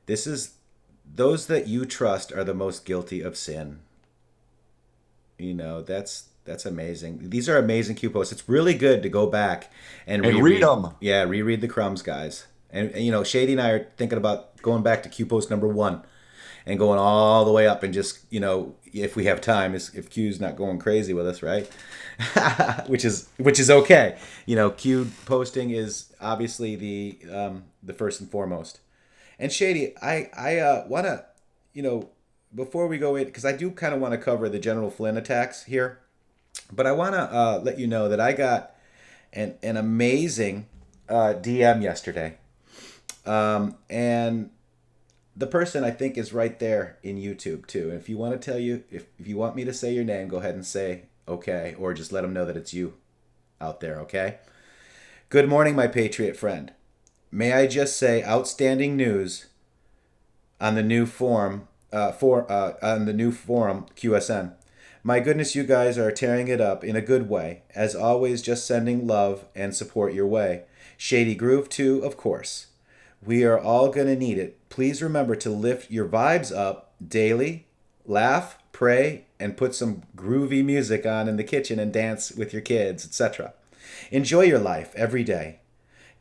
those that you trust are the most guilty of sin. That's amazing. These are amazing Q posts. It's really good to go back and read them. Yeah, reread the crumbs, guys. And Shady and I are thinking about going back to Q post number 1 and going all the way up and just, if we have time, if Q's not going crazy with us, right? which is okay. Q posting is obviously the first and foremost. And Shady, I want to, before we go in, because I do kind of want to cover the General Flynn attacks here, but I want to let you know that I got an amazing DM yesterday. And the person I think is right there in YouTube too. And if you want to if you want me to say your name, go ahead and say okay, or just let them know that it's you out there, okay? Good morning, my Patriot friend. May I just say outstanding news on the new forum QSN. My goodness, you guys are tearing it up in a good way. As always, just sending love and support your way. Shady Groove too, of course. We are all going to need it. Please remember to lift your vibes up daily, laugh, pray, and put some groovy music on in the kitchen and dance with your kids, etc. Enjoy your life every day.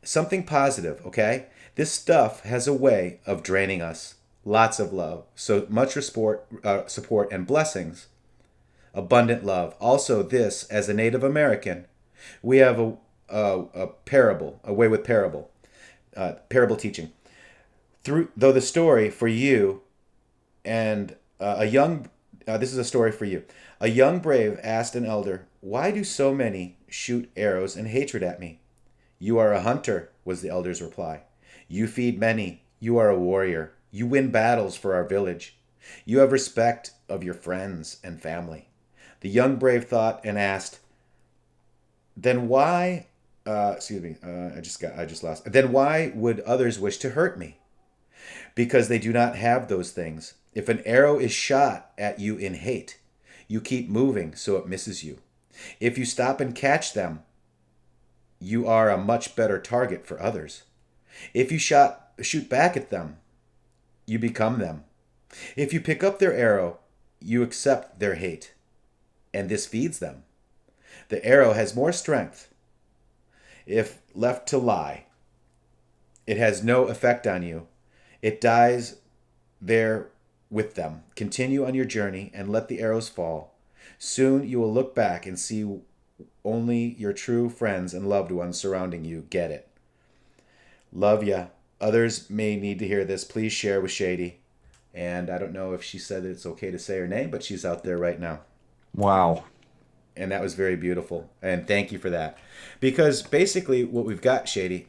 Something positive, okay? This stuff has a way of draining us. Lots of love. So much support and blessings. Abundant love. Also, this, as a Native American, we have a parable, a way with parable. Parable teaching. Though the story for you and this is a story for you. A young brave asked an elder, "Why do so many shoot arrows and hatred at me?" "You are a hunter," was the elder's reply. "You feed many. You are a warrior. You win battles for our village. You have respect of your friends and family." The young brave thought and asked, "Then why I just lost. Then why would others wish to hurt me?" "Because they do not have those things. If an arrow is shot at you in hate, you keep moving so it misses you. If you stop and catch them, you are a much better target for others. If you shoot back at them, you become them. If you pick up their arrow, you accept their hate, and this feeds them. The arrow has more strength. If left to lie, it has no effect on you. It dies there with them. Continue on your journey and let the arrows fall. Soon you will look back and see only your true friends and loved ones surrounding you. Get it. Love ya. Others may need to hear this. Please share with Shady. And I don't know if she said it's okay to say her name, but she's out there right now. Wow. And that was very beautiful. And thank you for that. Because basically what we've got, Shady.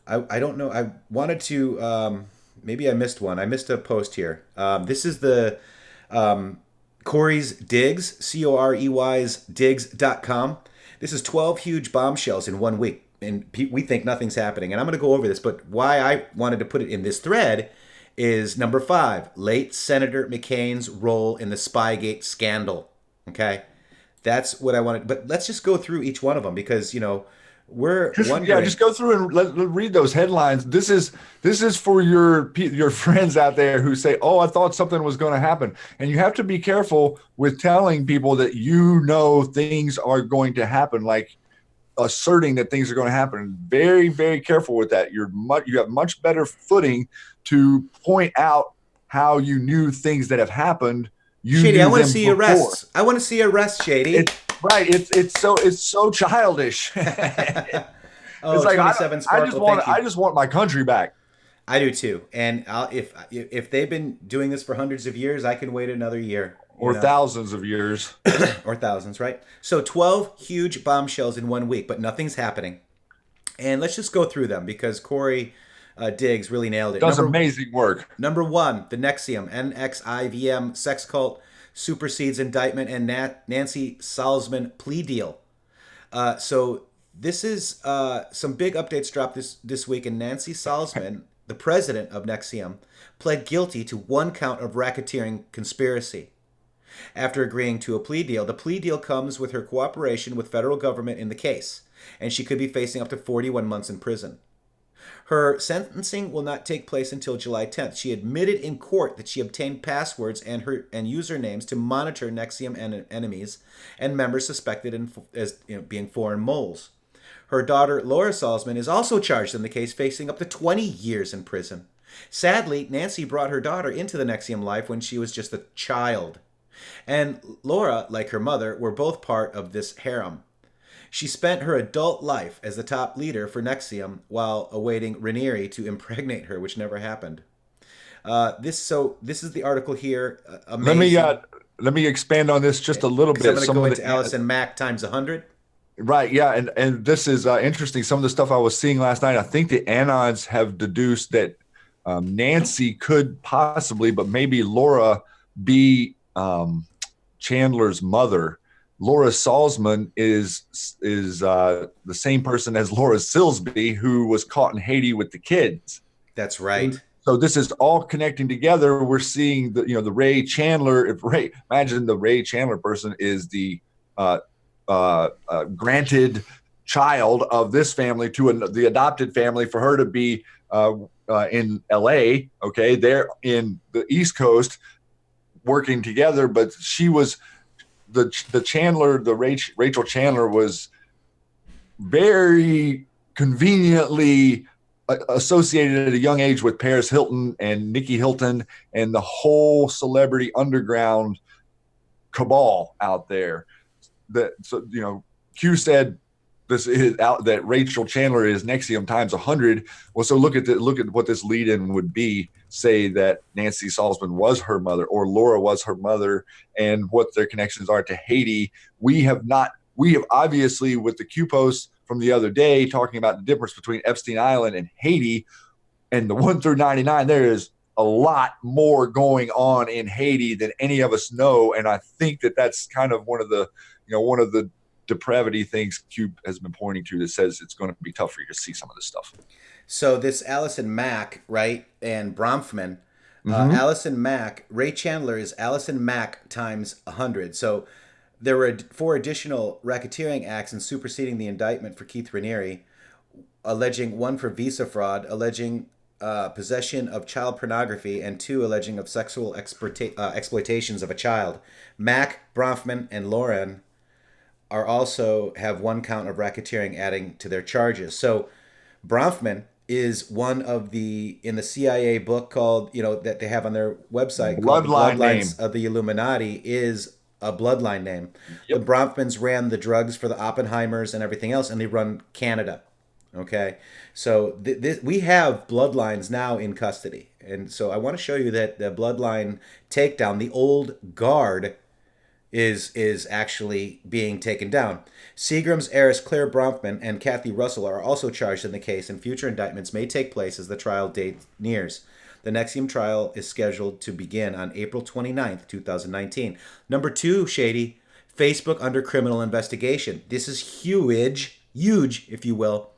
I don't know. I wanted to, maybe I missed one. I missed a post here. This is the Corey's Digs, Corey's Digs.com. This is 12 huge bombshells in 1 week. And we think nothing's happening. And I'm going to go over this. But why I wanted to put it in this thread is number 5, late Senator McCain's role in the Spygate scandal. Okay? That's what I wanted. But let's just go through each one of them because, we're wondering. Just go through and let's read those headlines. This is for your friends out there who say, "Oh, I thought something was going to happen," and you have to be careful with telling people that things are going to happen, like asserting that things are going to happen. Very, very careful with that. You have much better footing to point out how you knew things that have happened. Shady, I want to see arrests. I want to see arrests, Shady. Right, it's so childish. Oh, it's like I just want my country back. I do too. And if they've been doing this for hundreds of years, I can wait another year or thousands of years, or thousands, right? So 12 huge bombshells in 1 week, but nothing's happening. And let's just go through them because Corey Diggs really nailed it. Does amazing work. Number 1, the NXIVM, NXIVM sex cult. Supercedes indictment and Nancy Salzman plea deal. So this is some big updates dropped this week, and Nancy Salzman, the president of NXIVM, pled guilty to 1 count of racketeering conspiracy. After agreeing to a plea deal, the plea deal comes with her cooperation with federal government in the case, and she could be facing up to 41 months in prison. Her sentencing will not take place until July 10th. She admitted in court that she obtained passwords and usernames to monitor NXIVM enemies and members suspected as being foreign moles. Her daughter, Laura Salzman, is also charged in the case, facing up to 20 years in prison. Sadly, Nancy brought her daughter into the NXIVM life when she was just a child. And Laura, like her mother, were both part of this harem. She spent her adult life as the top leader for NXIVM while awaiting Raniere to impregnate her, which never happened. This is the article here. Amazing. Let me expand on this just a little bit. I'm going to go into Allison Mack times 100. Right, yeah, and this is interesting. Some of the stuff I was seeing last night, I think the Anons have deduced that Nancy could possibly, but maybe Laura, be Chandler's mother. Laura Salzman is the same person as Laura Silsby, who was caught in Haiti with the kids. That's right. So this is all connecting together. We're seeing the Ray Chandler. Imagine the Ray Chandler person is the granted child of this family to the adopted family for her to be in L.A. Okay, they're in the East Coast working together, but she was. The Chandler, Rachel Chandler was very conveniently associated at a young age with Paris Hilton and Nikki Hilton and the whole celebrity underground cabal out there. Q said this is out that Rachel Chandler is NXIVM times 100. Well, so look at what this lead-in would be. Say that Nancy Salzman was her mother or Laura was her mother, and what their connections are to Haiti. We have obviously, with the Q post from the other day talking about the difference between Epstein Island and Haiti and the 1 through 99, there is a lot more going on in Haiti than any of us know. And I think that's kind of one of the depravity things Q has been pointing to that says it's going to be tough for you to see some of this stuff. So this Allison Mack, right, and Bronfman, Allison Mack, Ray Chandler is Allison Mack times 100. So there were 4 additional racketeering acts in superseding the indictment for Keith Raniere, alleging 1 for visa fraud, alleging possession of child pornography, and 2 alleging of sexual exploitations of a child. Mac, Bronfman, and Lauren are also have 1 count of racketeering adding to their charges. So Bronfman is one of in the CIA book called, that they have on their website called Bloodlines of the Illuminati, is a bloodline name. Yep. The Bronfmans ran the drugs for the Oppenheimers and everything else, and they run Canada. Okay, so we have bloodlines now in custody, and so I want to show you that the bloodline takedown, the old guard, is actually being taken down. Seagram's heiress Claire Bronfman and Kathy Russell are also charged in the case, and future indictments may take place as the trial date nears. The NXIVM trial is scheduled to begin on April 29th, 2019. Number 2, Shady, Facebook under criminal investigation. This is huge, if you will.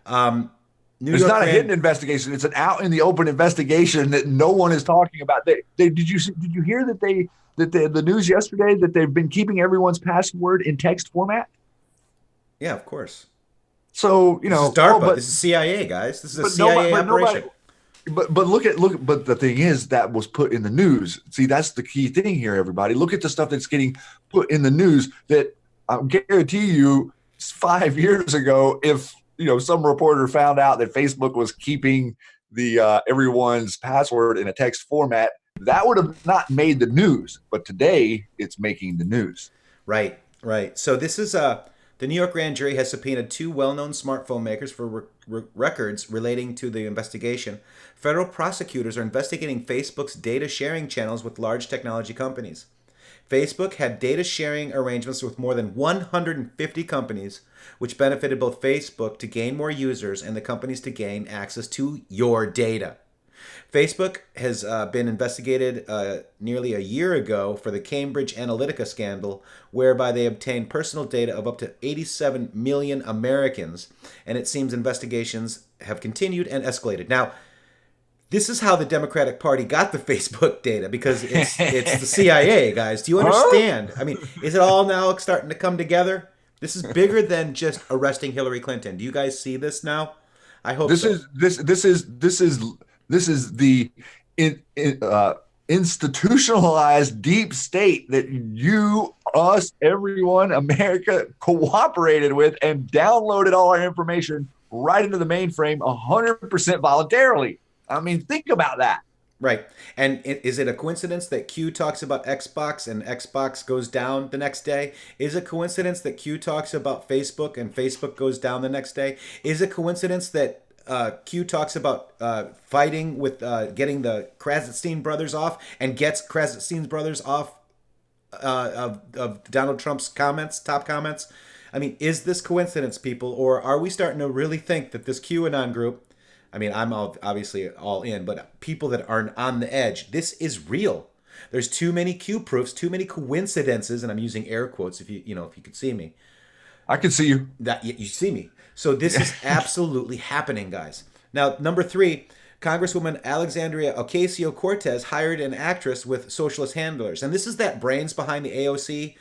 It's not a hidden investigation. It's an out in the open investigation that no one is talking about. Did you hear that the news yesterday that they've been keeping everyone's password in text format? Yeah, of course. So, this is DARPA. This is CIA, guys. This is a CIA operation. But the thing is, that was put in the news. See, that's the key thing here, everybody. Look at the stuff that's getting put in the news that I guarantee you 5 years ago, if some reporter found out that Facebook was keeping the everyone's password in a text format, that would have not made the news. But today, it's making the news. Right. So this is the New York grand jury has subpoenaed 2 well-known smartphone makers for records relating to the investigation. Federal prosecutors are investigating Facebook's data sharing channels with large technology companies. Facebook had data sharing arrangements with more than 150 companies, which benefited both Facebook to gain more users and the companies to gain access to your data. Facebook has been investigated nearly a year ago for the Cambridge Analytica scandal, whereby they obtained personal data of up to 87 million Americans, and it seems investigations have continued and escalated. Now, this is how the Democratic Party got the Facebook data, because it's the CIA, guys. Do you understand? I mean, is it all now starting to come together? This is bigger than just arresting Hillary Clinton. Do you guys see this now? I hope this so. This is the institutionalized deep state that you, us, everyone, America cooperated with and downloaded all our information right into the mainframe 100% voluntarily. I mean, think about that. Right. And is it a coincidence that Q talks about Xbox and Xbox goes down the next day? Is it a coincidence that Q talks about Facebook and Facebook goes down the next day? Is it a coincidence that Q talks about fighting with getting the Krasenstein brothers off and gets Krasenstein's brothers off of Donald Trump's top comments? I mean, is this coincidence, people? Or are we starting to really think that this QAnon group, I mean, I'm obviously all in, but people that are on the edge, this is real. There's too many Q proofs, too many coincidences, and I'm using air quotes if you could see me. I can see you. That you see me. So this is absolutely happening, guys. Now, number 3, Congresswoman Alexandria Ocasio-Cortez hired an actress with socialist handlers. And this is that brains behind the AOC.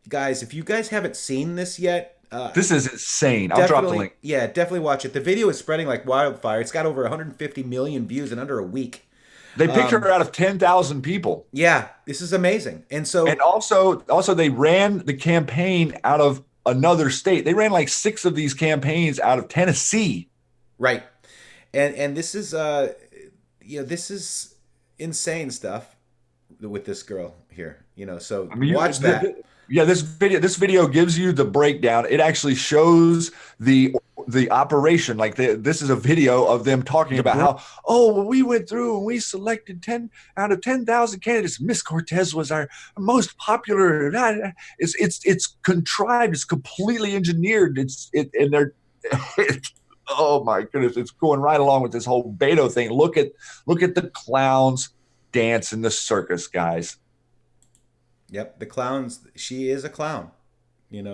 Guys, if you guys haven't seen this yet, this is insane. I'll drop the link. Yeah, definitely watch it. The video is spreading like wildfire. It's got over 150 million views in under a week. They picked her out of 10,000 people. Yeah, this is amazing. And also they ran the campaign out of another state. They ran like 6 of these campaigns out of Tennessee. Right. And this is this is insane stuff with this girl here. So watch that. This video gives you the breakdown. It actually shows the operation. Like this is a video of them talking about how, we went through and we selected 10 out of 10,000 candidates. Miss Cortez was our most popular. It's contrived. It's completely engineered. And they're oh my goodness, it's going right along with this whole Beto thing. Look at the clowns dance in the circus, guys. Yep, the clowns. She is a clown.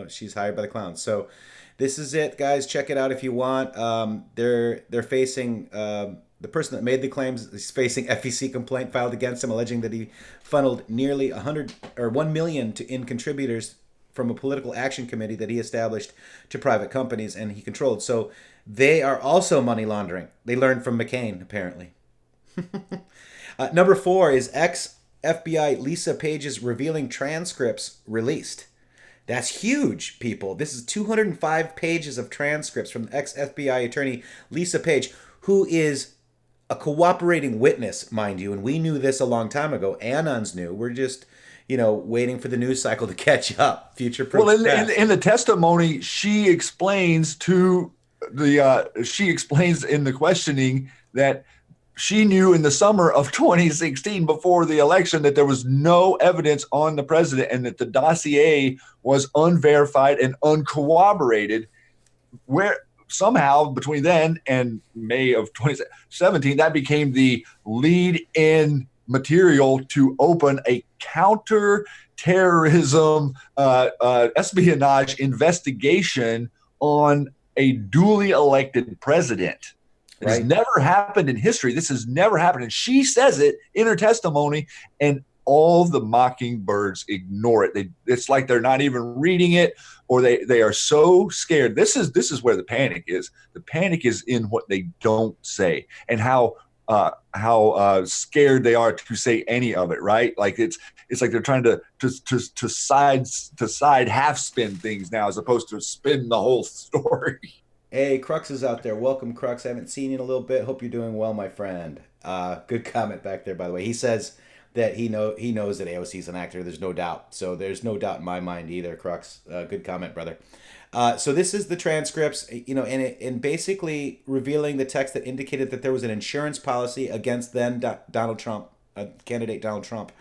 She's hired by the clowns. So this is it, guys. Check it out if you want. They're facing the person that made the claims is facing FEC complaint filed against him, alleging that he funneled nearly 100 or 1 million in contributors from a political action committee that he established to private companies and he controlled. So they are also money laundering. They learned from McCain, apparently. Number 4 is ex-FBI Lisa Page's revealing transcripts released. That's huge, people. This is 205 pages of transcripts from ex-FBI attorney Lisa Page, who is a cooperating witness, mind you, and we knew this a long time ago. Anons knew. We're just, waiting for the news cycle to catch up. Future proof. Well, in the testimony, she explains in the questioning that she knew in the summer of 2016, before the election, that there was no evidence on the president and that the dossier was unverified and uncorroborated. Where somehow between then and May of 2017, that became the lead-in material to open a counter-terrorism espionage investigation on a duly elected president. It has never happened in history. This has never happened. And she says it in her testimony, and all the mockingbirds ignore it. It's like they're not even reading it, or they are so scared. This is where the panic is. The panic is in what they don't say and how scared they are to say any of it. Right? Like it's like they're trying to side half spin things now, as opposed to spin the whole story. Hey, Crux is out there. Welcome, Crux. I haven't seen you in a little bit. Hope you're doing well, my friend. Good comment back there, by the way. He says that he knows that AOC is an actor. There's no doubt. So there's no doubt in my mind either, Crux. Good comment, brother. So this is the transcripts, and basically revealing the text that indicated that there was an insurance policy against then Donald Trump, candidate Donald Trump.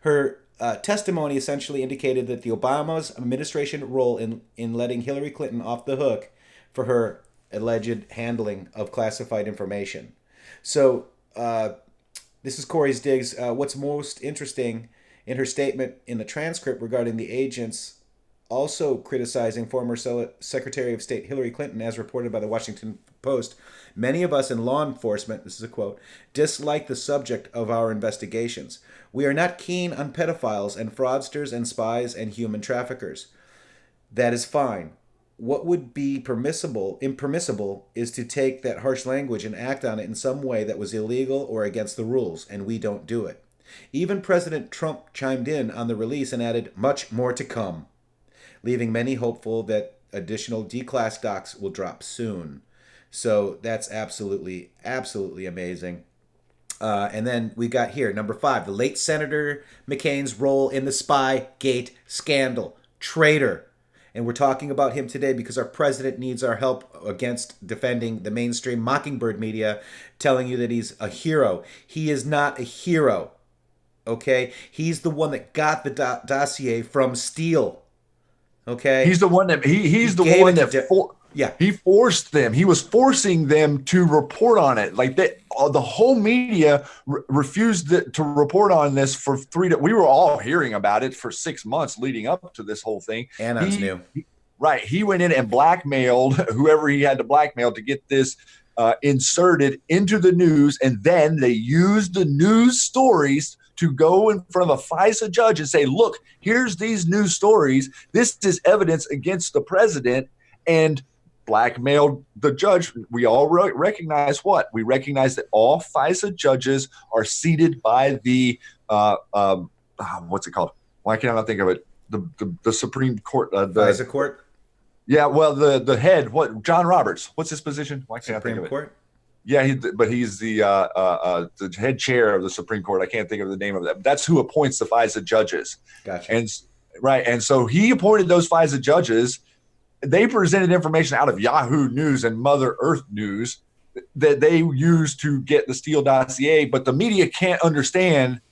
Her testimony essentially indicated that the Obama's administration role in letting Hillary Clinton off the hook for her alleged handling of classified information. So this is Corey's digs. What's most interesting in her statement in the transcript regarding the agents also criticizing former Secretary of State Hillary Clinton, as reported by the Washington Post, many of us in law enforcement, this is a quote, dislike the subject of our investigations. We are not keen on pedophiles and fraudsters and spies and human traffickers. That is fine. What would be impermissible is to take that harsh language and act on it in some way that was illegal or against the rules, and we don't do it. Even President Trump chimed in on the release and added, much more to come, leaving many hopeful that additional D-class docs will drop soon. So that's absolutely, absolutely amazing. And then we got here, number 5, the late Senator McCain's role in the Spygate scandal. Traitor. And we're talking about him today because our president needs our help against defending the mainstream mockingbird media, telling you that he's a hero. He is not a hero, okay? He's the one that got the dossier from Steele, okay? He's the one that he's the one that he forced them. He was forcing them to report on it. Like that, the whole media refused to report on this for 3 days. We were all hearing about it for 6 months leading up to this whole thing. Anons knew. Right. He went in and blackmailed whoever he had to blackmail to get this inserted into the news. And then they used the news stories to go in front of a FISA judge and say, look, here's these news stories. This is evidence against the president. And blackmailed the judge. We all recognize what? We recognize that all FISA judges are seated by the, what's it called? Why can't I not think of it? The Supreme Court. The FISA court? Yeah, well, the head, John Roberts. What's his position? Why can't I think of it? Supreme Court? Yeah, but he's the head chair of the Supreme Court. I can't think of the name of that. That's who appoints the FISA judges. Gotcha. And so he appointed those FISA judges. They presented information out of Yahoo News and Mother Earth News that they used to get the Steele dossier, but the media can't understand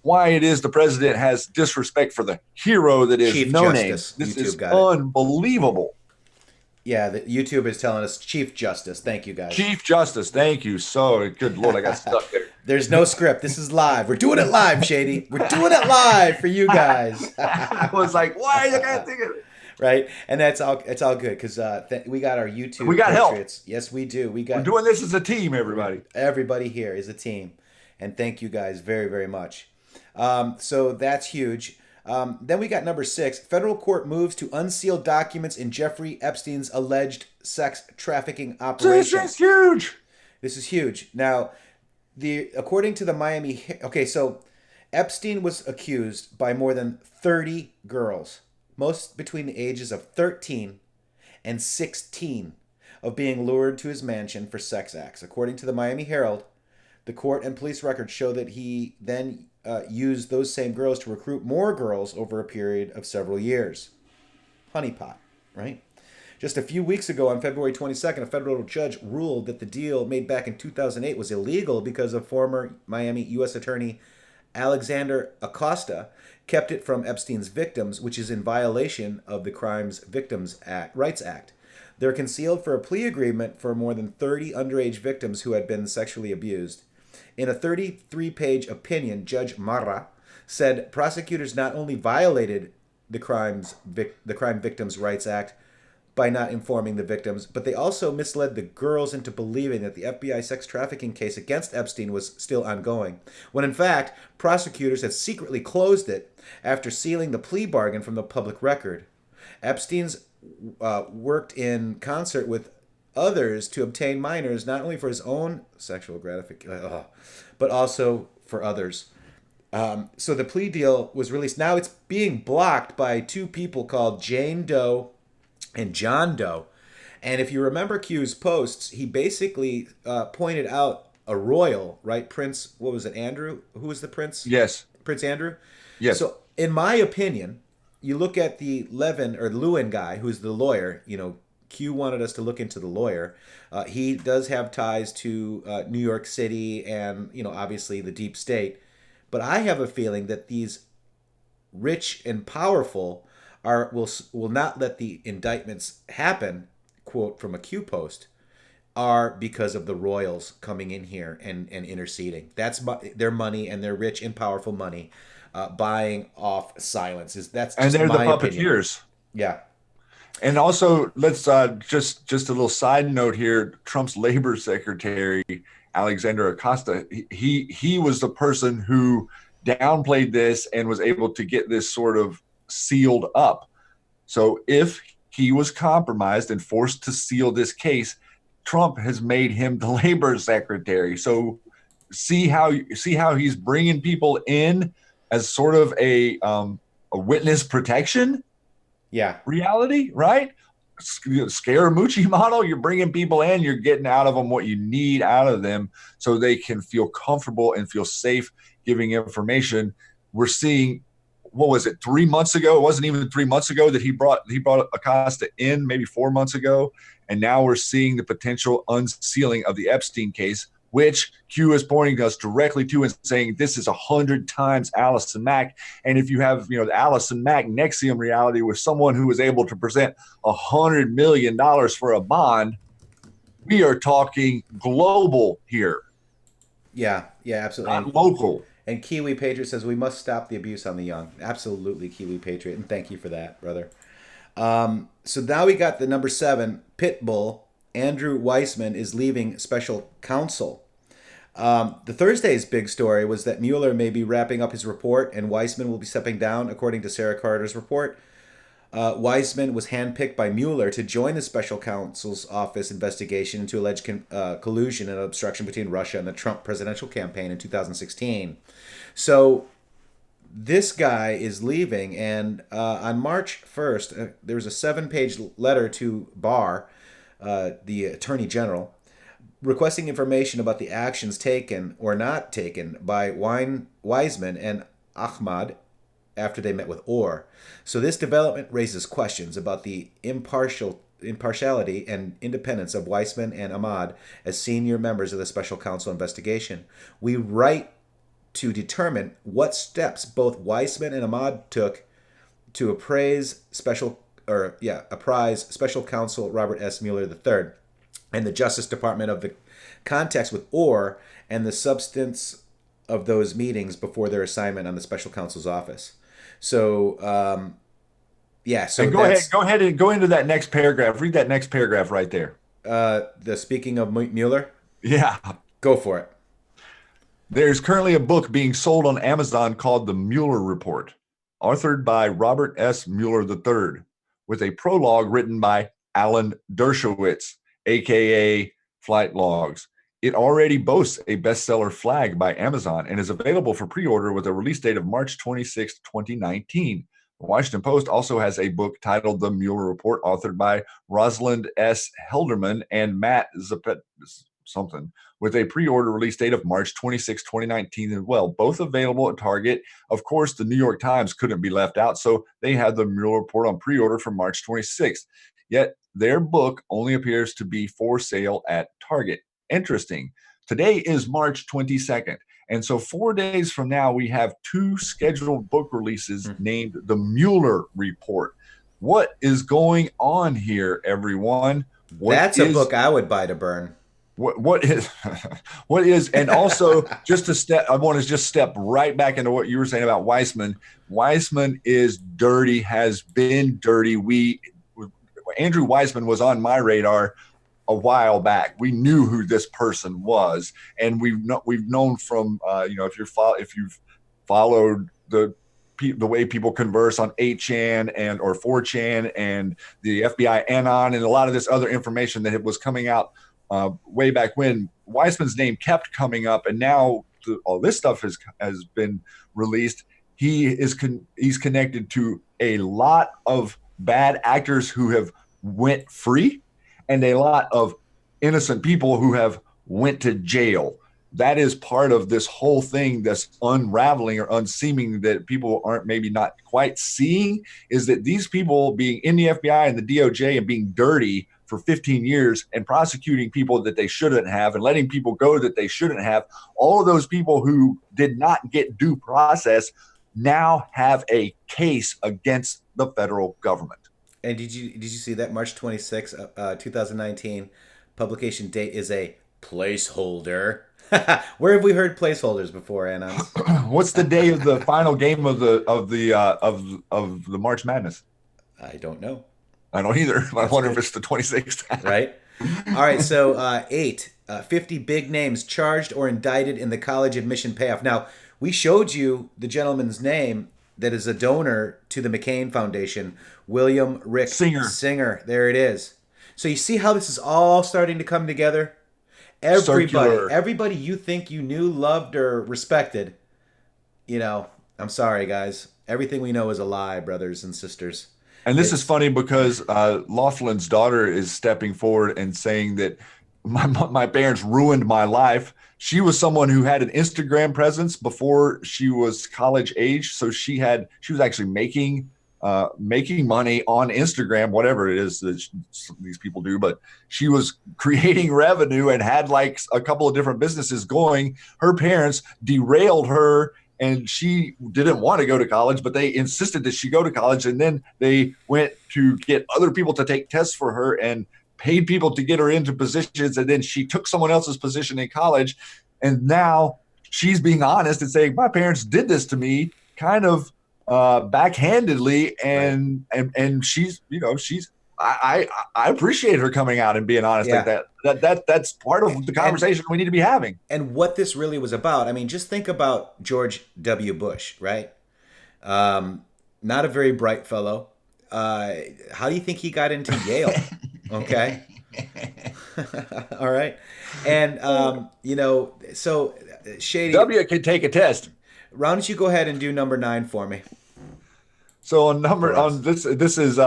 why it is the president has disrespect for the hero that is Chief no Justice. name. This YouTube is got unbelievable. Yeah, YouTube is telling us Chief Justice. Thank you, guys. Chief Justice. Thank you. So good Lord, I got stuck there. There's no script. This is live. We're doing it live, Shady. We're doing it live for you guys. I was like, why? I can't think of it. Right, and it's all good because we got our YouTube. We got Patriots. help. Yes, we do. We're doing this as a team, everybody. Everybody here is a team, and thank you guys very, very much. So that's huge. Then we got number 6. Federal court moves to unseal documents in Jeffrey Epstein's alleged sex trafficking operation. This is huge. This is huge. Now, according to the Miami... Okay, so Epstein was accused by more than 30 girls, most between the ages of 13 and 16, of being lured to his mansion for sex acts. According to the Miami Herald, the court and police records show that he then used those same girls to recruit more girls over a period of several years. Honeypot, right? Just a few weeks ago, on February 22nd, a federal judge ruled that the deal made back in 2008 was illegal because of former Miami U.S. Attorney Alexander Acosta kept it from Epstein's victims, which is in violation of the Crimes Victims Rights Act. They're concealed for a plea agreement for more than 30 underage victims who had been sexually abused. In a 33-page opinion, Judge Marra said prosecutors not only violated the Crime Victims Rights Act by not informing the victims, but they also misled the girls into believing that the FBI sex trafficking case against Epstein was still ongoing, when in fact, prosecutors had secretly closed it after sealing the plea bargain from the public record. Epstein's worked in concert with others to obtain minors, not only for his own sexual gratification, but also for others. So the plea deal was released. Now it's being blocked by two people called Jane Doe and John Doe. And if you remember Q's posts, he basically pointed out a royal, right? Prince, what was it, Andrew? Who was the prince? Yes. Prince Andrew? Yes. So in my opinion, you look at the Lewin guy, who's the lawyer, Q wanted us to look into the lawyer. He does have ties to New York City and, obviously the deep state. But I have a feeling that these rich and powerful will not let the indictments happen, quote from a Q post, are because of the royals coming in here and interceding. That's their money, and their rich and powerful money buying off silence. That's just and they're my the opinion. puppeteers. Yeah. And also, let's just a little side note here. Trump's labor secretary, Alexander Acosta, he was the person who downplayed this and was able to get this sort of sealed up. So if he was compromised and forced to seal this case, Trump has made him the labor secretary. So see how he's bringing people in as sort of a witness protection. Yeah. Reality, right? Scaramucci model. You're bringing people in, you're getting out of them what you need out of them so they can feel comfortable and feel safe giving information. We're seeing, what was it, 3 months ago? It wasn't even 3 months ago that he brought Acosta in, maybe 4 months ago. And now we're seeing the potential unsealing of the Epstein case, which Q is pointing us directly to and saying this is 100 times Allison Mack. And if you have, the Allison Mack Nexium reality with someone who was able to present $100 million for a bond, we are talking global here. Yeah, absolutely. Not local. And Kiwi Patriot says we must stop the abuse on the young. Absolutely, Kiwi Patriot, and thank you for that, brother. So now we got the number 7, Pitbull. Andrew Weissman is leaving special counsel. The Thursday's big story was that Mueller may be wrapping up his report and Weissman will be stepping down, according to Sarah Carter's report. Weissman was handpicked by Mueller to join the special counsel's office investigation into alleged collusion and obstruction between Russia and the Trump presidential campaign in 2016. So this guy is leaving, and on March 1st, there was a 7-page letter to Barr, the Attorney General, requesting information about the actions taken or not taken by Weissman and Ahmad after they met with Orr. So this development raises questions about the impartiality and independence of Weissman and Ahmad as senior members of the special counsel investigation. We write to determine what steps both Weissman and Ahmad took to apprise special counsel Robert S. Mueller III and the Justice Department of the context with Orr and the substance of those meetings before their assignment on the special counsel's office. So, So go ahead and go into that next paragraph. Read that next paragraph right there. The speaking of Mueller. Yeah, go for it. There's currently a book being sold on Amazon called The Mueller Report. authored by Robert S. Mueller III, with a prologue written by Alan Dershowitz, aka Flight Logs. It already boasts a bestseller flag by Amazon and is available for pre-order with a release date of March 26, 2019. The Washington Post also has a book titled The Mueller Report, authored by Rosalind S. Helderman and Matt Zapet something, with a pre-order release date of March 26, 2019 as well. Both available at Target. Of course, the New York Times couldn't be left out, so they had the Mueller Report on pre-order for March 26th. Yet their book only appears to be for sale at Target. Interesting. Today is March 22nd. And so 4 days from now, we have 2 scheduled book releases named The Mueller Report. What is going on here, everyone? That's a book I would buy to burn. What is, and also I want to just step right back into what you were saying about Weissman. Weissman is dirty, has been dirty. Andrew Weissman was on my radar a while back. We knew who this person was, and we've known from if you've followed the way people converse on 8chan or 4chan and the FBI Anon and a lot of this other information that was coming out way back when, Weissman's name kept coming up, and now all this stuff has been released. He's connected to a lot of bad actors who have went free, and a lot of innocent people who have went to jail. That is part of this whole thing that's unraveling or unseeming that people aren't maybe not quite seeing, is that these people being in the FBI and the DOJ and being dirty for 15 years and prosecuting people that they shouldn't have and letting people go that they shouldn't have, all of those people who did not get due process now have a case against the federal government. And did you see that March 26, 2019 publication date is a placeholder? Where have we heard placeholders before, Anon? What's the day of the final game of the March Madness? I don't know. I don't either. I wonder if it's the 26th. Right. All right. So 50 big names charged or indicted in the college admission payoff. Now, we showed you the gentleman's name that is a donor to the McCain Foundation, William Rick Singer. There it is. So you see how this is all starting to come together? Everybody you think you knew, loved, or respected, I'm sorry, guys. Everything we know is a lie, brothers and sisters. And this is funny because Laughlin's daughter is stepping forward and saying that my parents ruined my life. She was someone who had an Instagram presence before she was college age. So she was actually making money on Instagram, whatever it is that these people do. But she was creating revenue and had like a couple of different businesses going. Her parents derailed her, and she didn't want to go to college, but they insisted that she go to college. And then they went to get other people to take tests for her and paid people to get her into positions. And then she took someone else's position in college. And now she's being honest and saying, my parents did this to me kind of backhandedly. And she's, I appreciate her coming out and being honest like that. That's part of the conversation we need to be having. And what this really was about, I mean, just think about George W. Bush, right? Not a very bright fellow. How do you think he got into Yale? Okay. All right. And, so Shady. W can take a test. Why don't you go ahead and do number 9 for me? So this is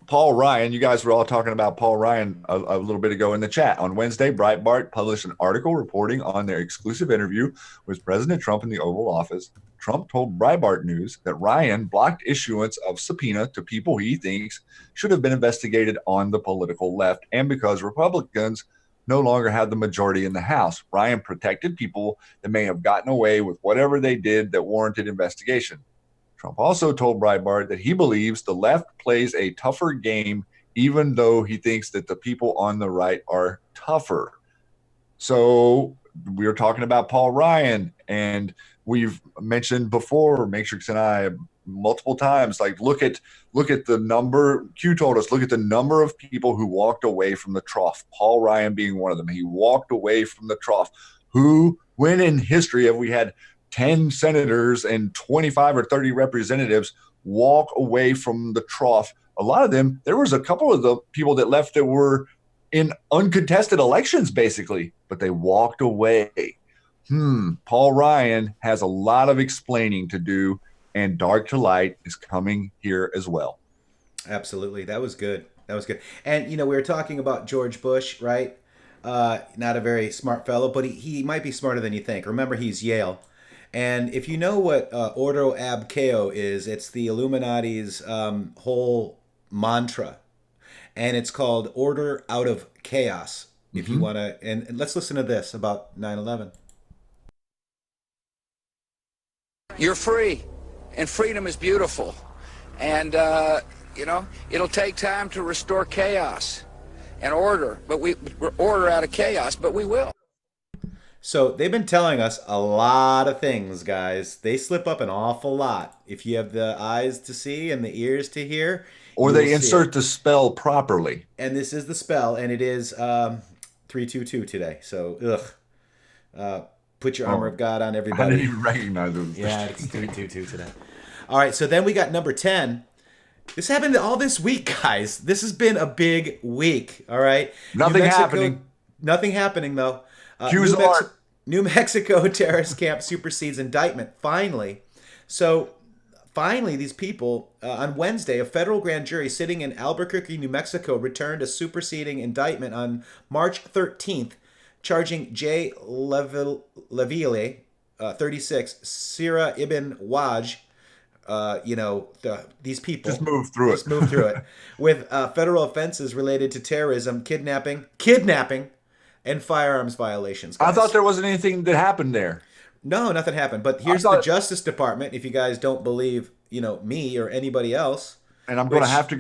Paul Ryan. You guys were all talking about Paul Ryan a little bit ago in the chat. On Wednesday, Breitbart published an article reporting on their exclusive interview with President Trump in the Oval Office. Trump told Breitbart News that Ryan blocked issuance of subpoena to people he thinks should have been investigated on the political left, and because Republicans no longer have the majority in the House. Ryan protected people that may have gotten away with whatever they did that warranted investigation. Trump also told Breitbart that he believes the left plays a tougher game, even though he thinks that the people on the right are tougher. So we were talking about Paul Ryan, and we've mentioned before, Matrixxx and I, multiple times, like look at the number. Q told us, look at the number of people who walked away from the trough. Paul Ryan being one of them. He walked away from the trough. When in history have we had 10 senators and 25 or 30 representatives walk away from the trough. A lot of them, there was a couple of the people that left that were in uncontested elections, basically, but they walked away. Paul Ryan has a lot of explaining to do, and Dark to Light is coming here as well. Absolutely. That was good. That was good. And, we were talking about George Bush, right? Not a very smart fellow, but he might be smarter than you think. Remember, he's Yale. And if you know what Ordo Ab Chao is, it's the Illuminati's whole mantra. And it's called Order Out of Chaos, if you want to. And let's listen to this about 9/11. You're free, and freedom is beautiful. And, it'll take time to restore chaos and order, but we're order out of chaos, but we will. So they've been telling us a lot of things, guys. They slip up an awful lot. If you have the eyes to see and the ears to hear. Or they insert the spell properly. And this is the spell, and it is 322 today. So, put your armor of God on everybody. I didn't even recognize it. Yeah, it's 322 today. All right, so then we got number 10. This happened all this week, guys. This has been a big week, all right? Nothing happening. Nothing happening, though. New Mexico terrorist camp supersedes indictment, finally. So, finally, these people, on Wednesday, a federal grand jury sitting in Albuquerque, New Mexico, returned a superseding indictment on March 13th, charging Jay Leville, 36, Sira Ibn Waj, these people. Just move through it. With federal offenses related to terrorism, kidnapping, and firearms violations. Guys. I thought there wasn't anything that happened there. No, nothing happened. But here's the Justice Department. If you guys don't believe, me or anybody else, and I'm going to have to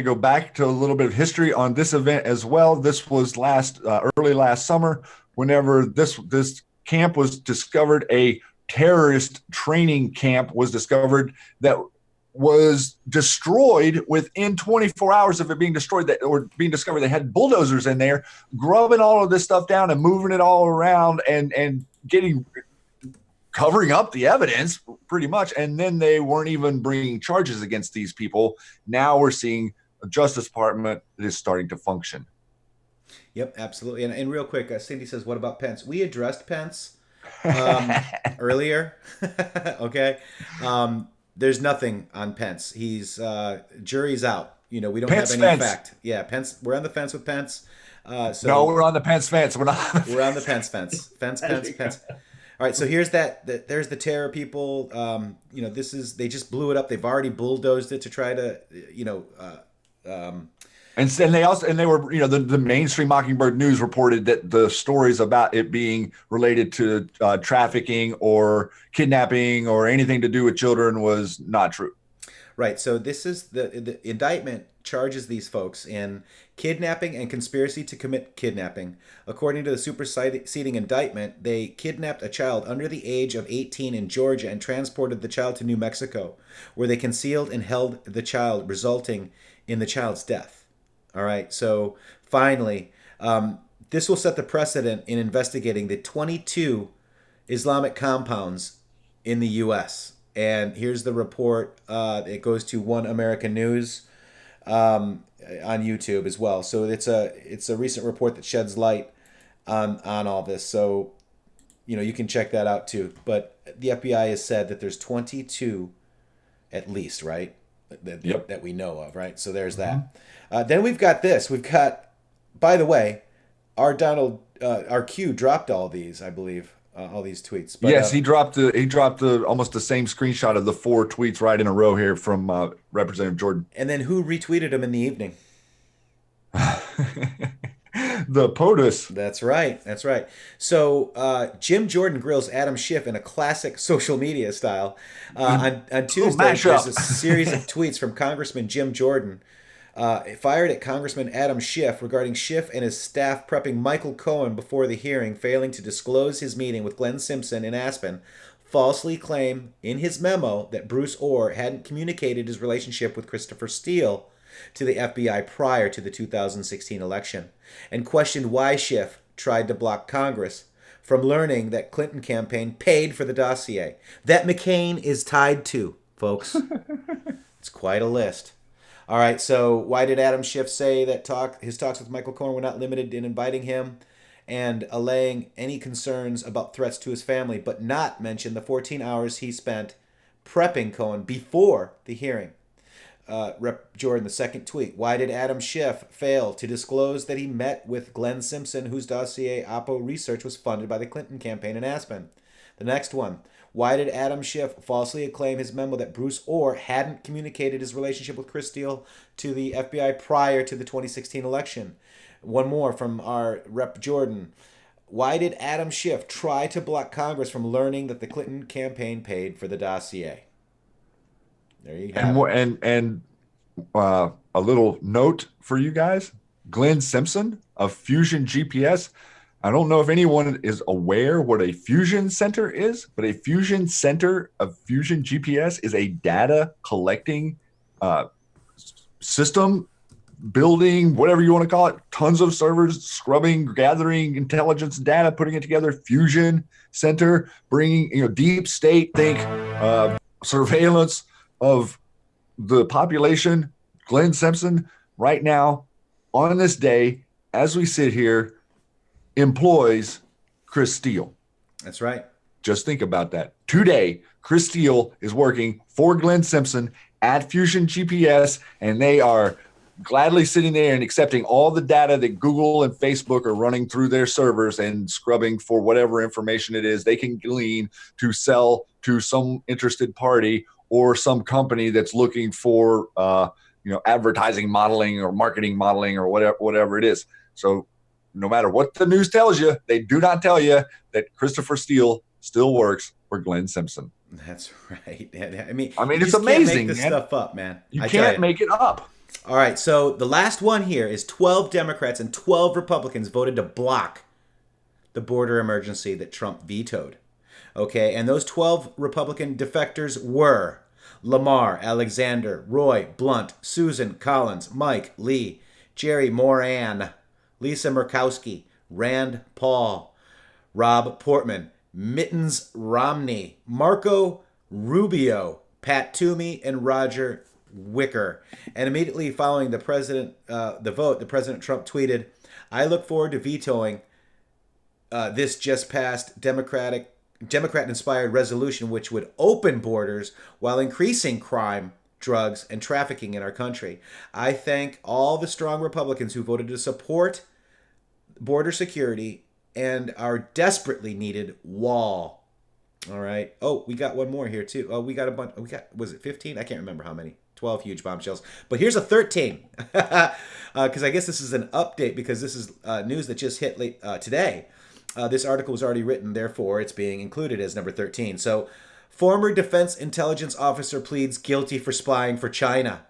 go back to a little bit of history on this event as well. This was early last summer, whenever this camp was discovered. A terrorist training camp was discovered that was destroyed within 24 hours of it being destroyed. Being discovered, they had bulldozers in there, grubbing all of this stuff down and moving it all around and covering up the evidence pretty much. And then they weren't even bringing charges against these people. Now we're seeing a Justice Department that is starting to function. Yep, absolutely. And real quick, Cindy says, what about Pence? We addressed Pence earlier. Okay. There's nothing on Pence. He's jury's out. We don't Pence have any fence. fact. Yeah, Pence. We're on the fence with Pence. No, we're on the Pence fence. We're not. We're on the Pence fence. Pence. All right, so here's there's the terror people. They just blew it up. They've already bulldozed it to try to, And they were, the mainstream Mockingbird News reported that the stories about it being related to trafficking or kidnapping or anything to do with children was not true. Right. So this is the indictment charges these folks in kidnapping and conspiracy to commit kidnapping. According to the superseding indictment, they kidnapped a child under the age of 18 in Georgia and transported the child to New Mexico, where they concealed and held the child, resulting in the child's death. All right. So finally, this will set the precedent in investigating the 22 Islamic compounds in the U.S. And here's the report. It goes to One American News on YouTube as well. So it's a recent report that sheds light on all this. So, you can check that out too. But the FBI has said that there's 22 at least, right? That we know of, right? So there's that. Then we've got this. We've got, by the way, our Q dropped all these, I believe. All these tweets. But, yes, he dropped almost the same screenshot of the 4 tweets right in a row here from Representative Jordan. And then who retweeted them in the evening? The POTUS. That's right. So Jim Jordan grills Adam Schiff in a classic social media style. On Tuesday, there's a series of tweets from Congressman Jim Jordan fired at Congressman Adam Schiff regarding Schiff and his staff prepping Michael Cohen before the hearing, failing to disclose his meeting with Glenn Simpson in Aspen, falsely claim in his memo that Bruce Orr hadn't communicated his relationship with Christopher Steele to the FBI prior to the 2016 election, and questioned why Schiff tried to block Congress from learning that Clinton campaign paid for the dossier that McCain is tied to, folks. It's quite a list. All right, so why did Adam Schiff say that his talks with Michael Cohen were not limited in inviting him and allaying any concerns about threats to his family, but not mention the 14 hours he spent prepping Cohen before the hearing? Rep. Jordan, the second tweet. Why did Adam Schiff fail to disclose that he met with Glenn Simpson, whose dossier Oppo research was funded by the Clinton campaign in Aspen? The next one. Why did Adam Schiff falsely acclaim his memo that Bruce Orr hadn't communicated his relationship with Chris Steele to the FBI prior to the 2016 election? One more from our Rep. Jordan. Why did Adam Schiff try to block Congress from learning that the Clinton campaign paid for the dossier? There you go. And a little note for you guys. Glenn Simpson of Fusion GPS. I don't know if anyone is aware what a fusion center is, but a fusion center of Fusion GPS is a data collecting system, building, whatever you want to call it, tons of servers, scrubbing, gathering intelligence data, putting it together. Fusion center, bringing, deep state, think surveillance of the population. Glenn Simpson, right now, on this day, as we sit here, employs Chris Steele. That's right. Just think about that. Today, Chris Steele is working for Glenn Simpson at Fusion GPS, and they are gladly sitting there and accepting all the data that Google and Facebook are running through their servers and scrubbing for whatever information it is they can glean to sell to some interested party or some company that's looking for advertising modeling or marketing modeling or whatever it is. So no matter what the news tells you, they do not tell you that Christopher Steele still works for Glenn Simpson. That's right. I it's mean, amazing. Can't make this stuff up, man. You can't make it up. All right, so the last one here is 12 Democrats and 12 Republicans voted to block the border emergency that Trump vetoed. Okay, and those 12 Republican defectors were Lamar, Alexander, Roy, Blunt, Susan, Collins, Mike, Lee, Jerry Moran, Lisa Murkowski, Rand Paul, Rob Portman, Mittens Romney, Marco Rubio, Pat Toomey, and Roger Wicker. And immediately following the vote, the President Trump tweeted, "I look forward to vetoing this just passed Democrat-inspired resolution which would open borders while increasing crime, drugs, and trafficking in our country. I thank all the strong Republicans who voted to support border security and our desperately needed wall." All right. Oh, we got one more here too. Oh, we got a bunch. Was it 15? I can't remember how many. 12 huge bombshells. But here's a 13. Because I guess this is an update because this is news that just hit late today. This article was already written, therefore it's being included as number 13. So, former Defense Intelligence Officer pleads guilty for spying for China.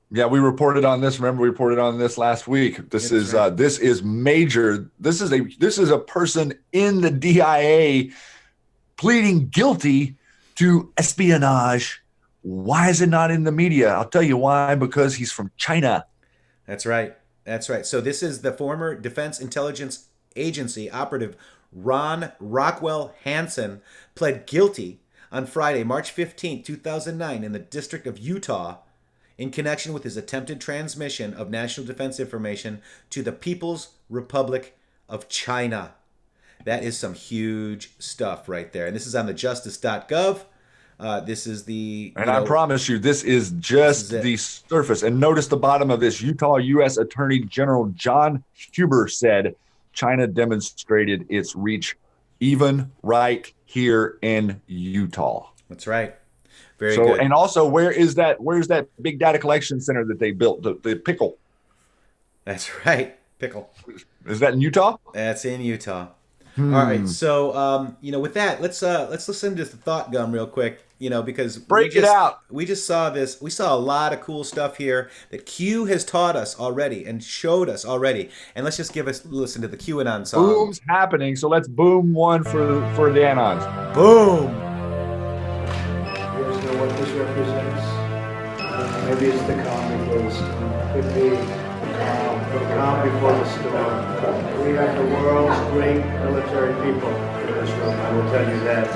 Yeah, we reported on this. Remember, we reported on this last week. This is major. This is a person in the DIA pleading guilty to espionage. Why is it not in the media? I'll tell you why. Because he's from China. That's right. That's right. So this is the former Defense Intelligence Agency operative Ron Rockwell Hansen pled guilty on Friday, March 15, 2009, in the District of Utah in connection with his attempted transmission of national defense information to the People's Republic of China. That is some huge stuff right there. And this is on the justice.gov. This is the... I promise you, this is just the surface. And notice the bottom of this. Utah U.S. Attorney General John Huber said China demonstrated its reach even right here in Utah. That's right. Very good. And also, where's that big data collection center that they built, the Pickle? That's right. Pickle. Is that in Utah? That's in Utah. All right. So, with that, let's listen to the thought gum real quick, because we just saw this. We saw a lot of cool stuff here that Q has taught us already and showed us already. And let's just listen to the QAnon song. Boom's happening. So let's boom one for the Anons. Boom. You guys know what this represents? Maybe it's the comic books. Could be the calm the calm before the storm. We have the world's great military people in this room, I will tell you that.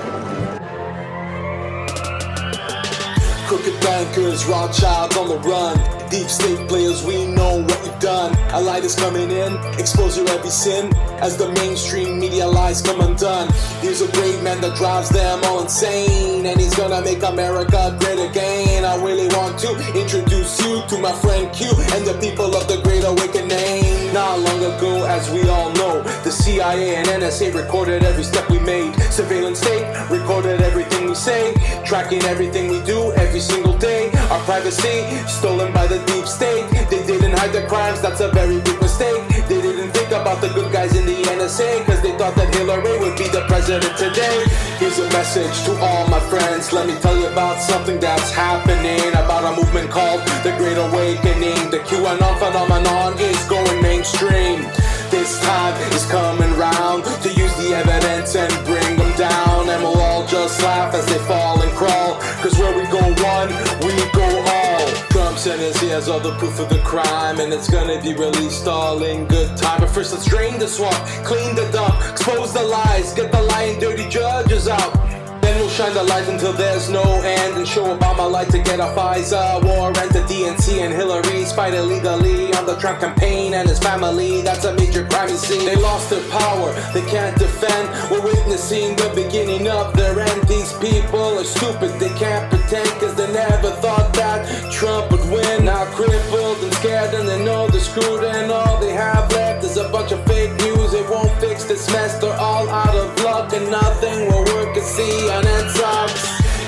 Crooked bankers, Rothschilds on the run. Deep state players, we know what you've done. A light is coming in, expose your every sin as the mainstream media lies come undone. Here's a great man that drives them all insane, and he's gonna make America great again. I really want to introduce you to my friend Q and the people of the Great Awakening. Not long ago, as we all know, the CIA and NSA recorded every step we made. Surveillance state recorded everything we say, tracking everything we do every single day. Our privacy stolen by the deep state. They didn't hide their crimes, that's a very big mistake. They didn't think about the good guys in the NSA, cause they thought that Hillary would be the president today. Here's a message to all my friends. Let me tell you about something that's happening, about a movement called the Great Awakening. The QAnon phenomenon is going mainstream. This time is coming round to use the evidence and bring them down, and we'll all just laugh as they fall and crawl, cause where we go one, we go all. Trump says he has all the proof of the crime, and it's gonna be released all in good time. But first let's drain the swamp, clean the dump, expose the lies, get the lying dirty judges out. Then we'll shine the light until there's no end, and show Obama light to get a FISA warrant. The DNC and Hillary's fight illegally on the Trump campaign and his family. That's a major crime, you see. They lost their power, they can't defend. We're witnessing the beginning of their end. These people are stupid, they can't pretend, cause they never thought that Trump would win. Now crippled and scared, and they know they're screwed, and all they have left is a bunch of fake news. It won't fix this mess, they're all out of luck, and nothing will work, and see.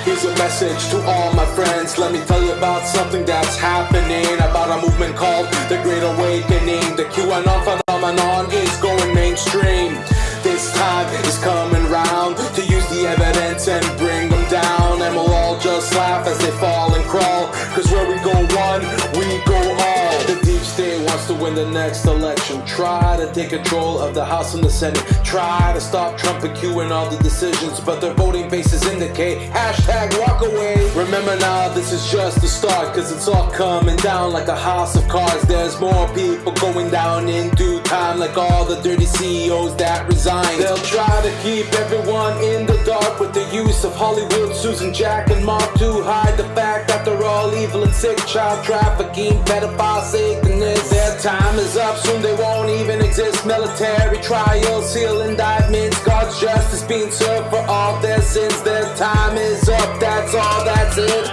Here's a message to all my friends. Let me tell you about something that's happening, about a movement called the Great Awakening. The QAnon phenomenon is going mainstream. This time is coming round to use the evidence and bring them down, and we'll all just laugh as they fall and crawl, cause where we go one, we go all. The deep state wants to win the next election, try to take control of the House and the Senate, try to stop Trump and Q and all the decisions, but their voting bases indicate hashtag walk away. Remember now, this is just the start, cause it's all coming down like a house of cards. There's more people going down in due time, like all the dirty CEOs that resigned. They'll try to keep everyone in the dark with the use of Hollywood, Susan, Jack, and Mark to hide the fact that they're all evil and sick. Child trafficking, pedophiles, Satanists. Their time is up, soon they won't even exist. Military trials, seal indictments, God's justice being served for all their sins. Their time is up, that's all, that's it.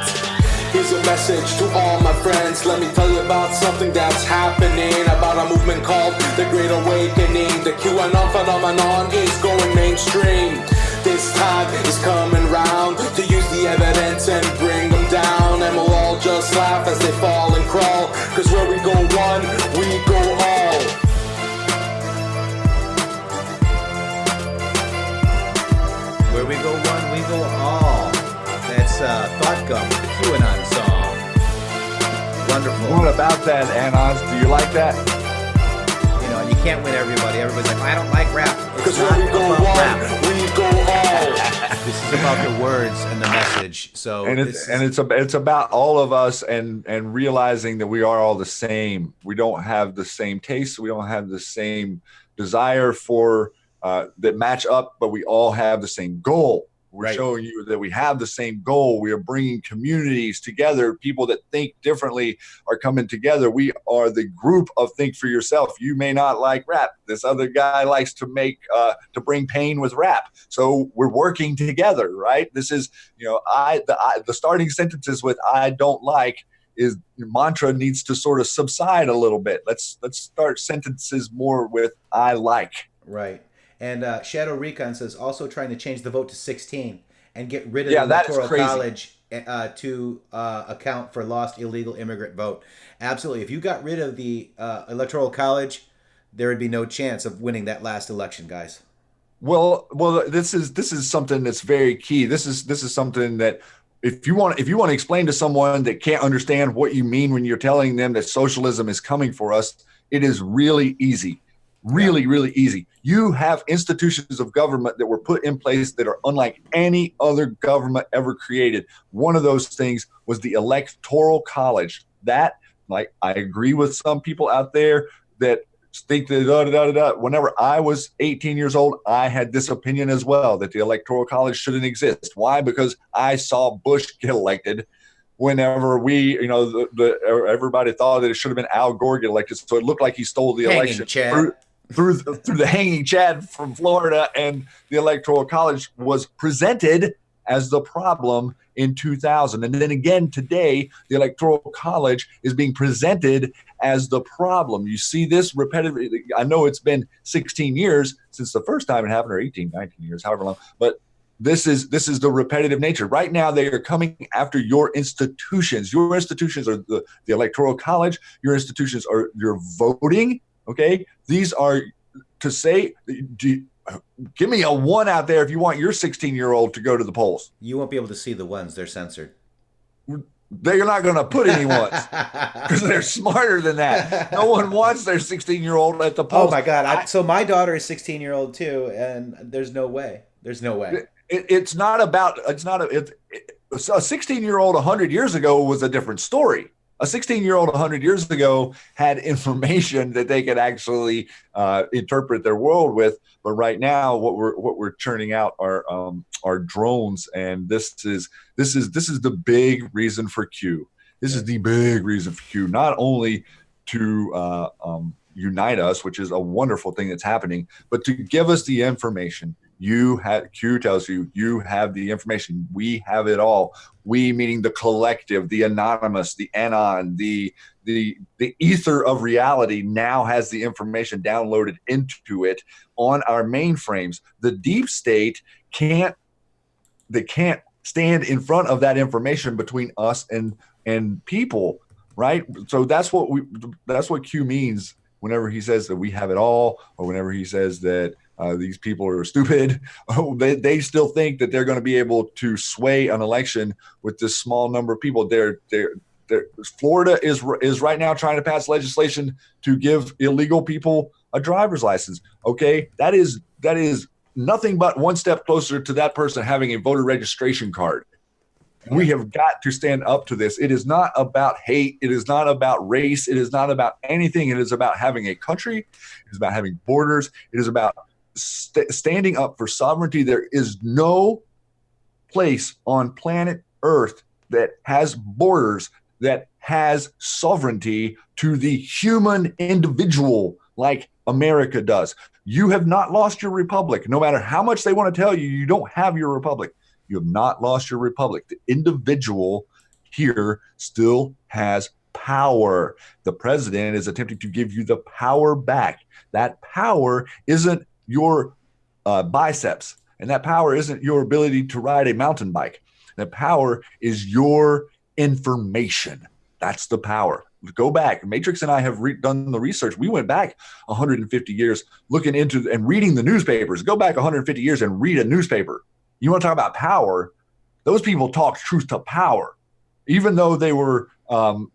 Here's a message to all my friends. Let me tell you about something that's happening, about a movement called the Great Awakening. The QAnon phenomenon is going mainstream. This time is coming round to use the evidence and bring them down, and we'll all just laugh as they fall and crawl, cause where we go one, we go all. Where we go one, we go all. That's Thought Gum with the QAnon song. Wonderful. What about that, Anos? Do you like that? You know, and you can't win everybody. Everybody's like, I don't like rap. Because where we go one, we go all. This is about the words and the message. So it's about all of us and realizing that we are all the same. We don't have the same taste. We don't have the same desire for that match up, but we all have the same goal. We're showing you that we have the same goal. We are bringing communities together. People that think differently are coming together. We are the group of Think For Yourself. You may not like rap. This other guy likes to to bring pain with rap. So we're working together, right? This is, the starting sentences with "I don't like" is mantra needs to sort of subside a little bit. Let's start sentences more with "I like." Right. And Shadow Recon says also trying to change the vote to 16 and get rid of the Electoral College to account for lost illegal immigrant vote. Absolutely. If you got rid of the Electoral College, there would be no chance of winning that last election, guys. Well, this is something that's very key. This is something that if you want to explain to someone that can't understand what you mean when you're telling them that socialism is coming for us, it is really easy. Really easy. You have institutions of government that were put in place that are unlike any other government ever created. One of those things was the Electoral College. That, like, I agree with some people out there that think that da, da, da, da. Whenever I was 18 years old, I had this opinion as well, that the Electoral College shouldn't exist. Why? Because I saw Bush get elected whenever everybody thought that it should have been Al Gore get elected. So it looked like he stole the election through the hanging Chad from Florida, and the Electoral College was presented as the problem in 2000. And then again today, the Electoral College is being presented as the problem. You see this repetitive. I know it's been 16 years since the first time it happened, or 18, 19 years, however long, but this is the repetitive nature. Right now, they are coming after your institutions. Your institutions are the Electoral College. Your institutions are your voting. Okay, these are to say. Give me a 1 out there if you want your 16-year-old to go to the polls. You won't be able to see the ones; they're censored. They're not going to put any ones because they're smarter than that. No one wants their 16-year-old at the polls. Oh my God! So my daughter is 16-year-old too, and there's no way. There's no way. It's not about. It's not a 16-year-old 100 years ago was a different story. A 16-year-old 100 years ago had information that they could actually interpret their world with. But right now, what we're churning out are drones, and this is the big reason for Q. This is the big reason for Q, not only to unite us, which is a wonderful thing that's happening, but to give us the information. Q tells you have the information. We have it all. We meaning the collective, the anonymous, the anon, the ether of reality now has the information downloaded into it on our mainframes. The deep state can't stand in front of that information between us and people, right? So that's what Q means whenever he says that we have it all, or whenever he says that these people are stupid. They still think that they're going to be able to sway an election with this small number of people. Florida is right now trying to pass legislation to give illegal people a driver's license. Okay, that is nothing but one step closer to that person having a voter registration card. We have got to stand up to this. It is not about hate. It is not about race. It is not about anything. It is about having a country. It is about having borders. It is about standing up for sovereignty. There is no place on planet Earth that has borders, that has sovereignty to the human individual like America does. You have not lost your republic. No matter how much they want to tell you, you don't have your republic. You have not lost your republic. The individual here still has power. The president is attempting to give you the power back. That power isn't your biceps, and that power isn't your ability to ride a mountain bike. That power is your information. That's the power. Go back. Matrixxx and I have done the research. We went back 150 years looking into and reading the newspapers. Go back 150 years and read a newspaper. You want to talk about power? Those people talked truth to power. Even though they were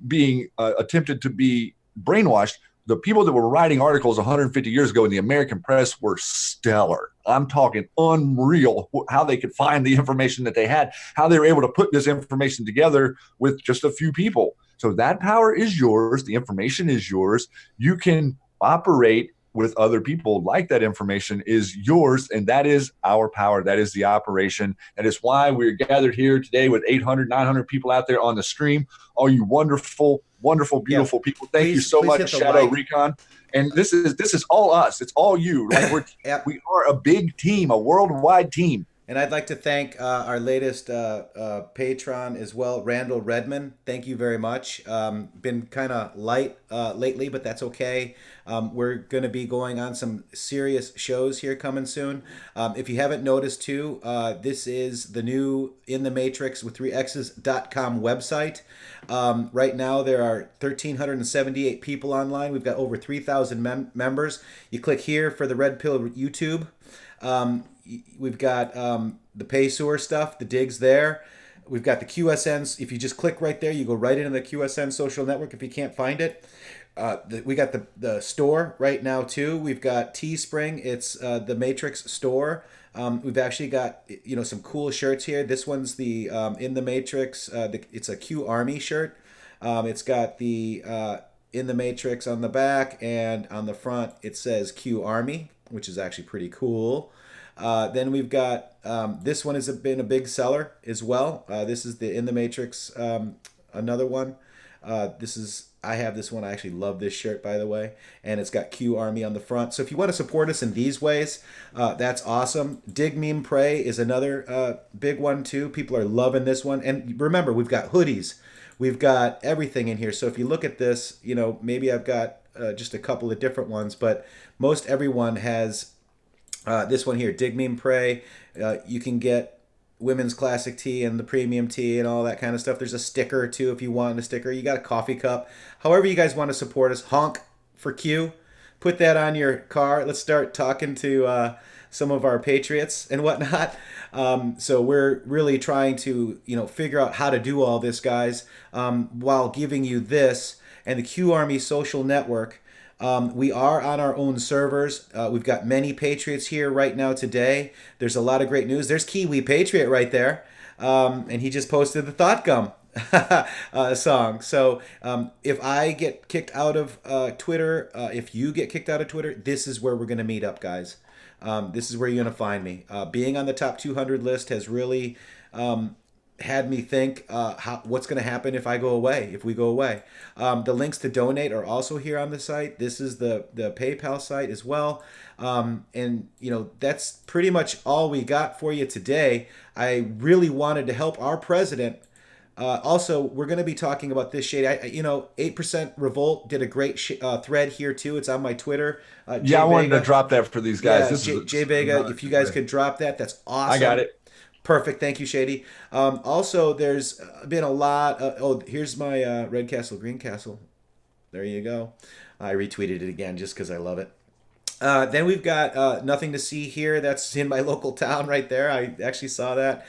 being attempted to be brainwashed, the people that were writing articles 150 years ago in the American press were stellar. I'm talking unreal how they could find the information that they had, how they were able to put this information together with just a few people. So that power is yours. The information is yours. You can operate with other people like that information is yours, and that is our power. That is the operation. That is why we're gathered here today with 800, 900 people out there on the stream. All you wonderful, wonderful, beautiful people. Thank you so much, Shadow Recon. And this is all us. It's all you. Like we are a big team, a worldwide team. And I'd like to thank our latest patron as well, Randall Redman. Thank you very much. Been kind of light lately, but that's okay. We're going to be going on some serious shows here coming soon. If you haven't noticed too, this is the new intheMatrixxx with 3x's.com website. Right now there are 1,378 people online. We've got over 3,000 members. You click here for the Red Pill YouTube. We've got the Paysur stuff, the digs there. We've got the QSNs. If you just click right there, you go right into the QSN social network if you can't find it. We got the store right now too. We've got Teespring. It's the Matrixxx store. We've actually got some cool shirts here. This one's the In the Matrixxx. It's a QArmy shirt. It's got the intheMatrixxx on the back, and on the front it says QArmy, which is actually pretty cool. Then we've got this one has been a big seller as well. This is the intheMatrixxx, another one. I have this one. I actually love this shirt, by the way, and it's got QArmy on the front. So if you want to support us in these ways, that's awesome. Dig Meme Pray is another big one too. People are loving this one. And remember, we've got hoodies. We've got everything in here. So if you look at this, maybe I've got just a couple of different ones, but most everyone has this one here, Dig Meme Pray. You can get women's classic tee and the premium tee and all that kind of stuff. There's a sticker too if you want a sticker. You got a coffee cup. However you guys want to support us, honk for Q. Put that on your car. Let's start talking to some of our Patriots and whatnot. So we're really trying to figure out how to do all this, guys, while giving you this and the QArmy social network. We are on our own servers. We've got many Patriots here right now today. There's a lot of great news. There's Kiwi Patriot right there. And he just posted the Thought Gum song. So if I get kicked out of Twitter, if you get kicked out of Twitter, this is where we're going to meet up, guys. This is where you're going to find me. Being on the top 200 list has really had me think what's going to happen if we go away. The links to donate are also here on the site. This is the PayPal site as well. And that's pretty much all we got for you today. I really wanted to help our president. Also, we're going to be talking about this shade. 8% Revolt did a great thread here too. It's on my Twitter. I wanted to drop that for these guys. Yeah, Jay Vega, if you guys could drop that, that's awesome. I got it. Perfect. Thank you, Shady. Also, there's been a lot. Here's my Red Castle, Green Castle. There you go. I retweeted it again just because I love it. Then we've got Nothing to See Here. That's in my local town right there. I actually saw that.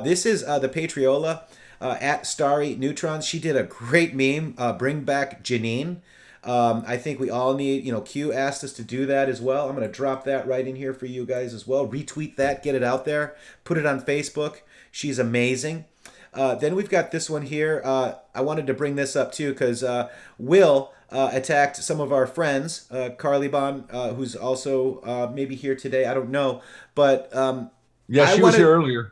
This is the Patriola at Starry Neutrons. She did a great meme. Bring back Janine. I think we all need, Q asked us to do that as well. I'm going to drop that right in here for you guys as well. Retweet that, get it out there, put it on Facebook. She's amazing. Then we've got this one here. I wanted to bring this up too because Will attacked some of our friends. Carly Bond, who's also maybe here today. I don't know. But yeah, she was here earlier.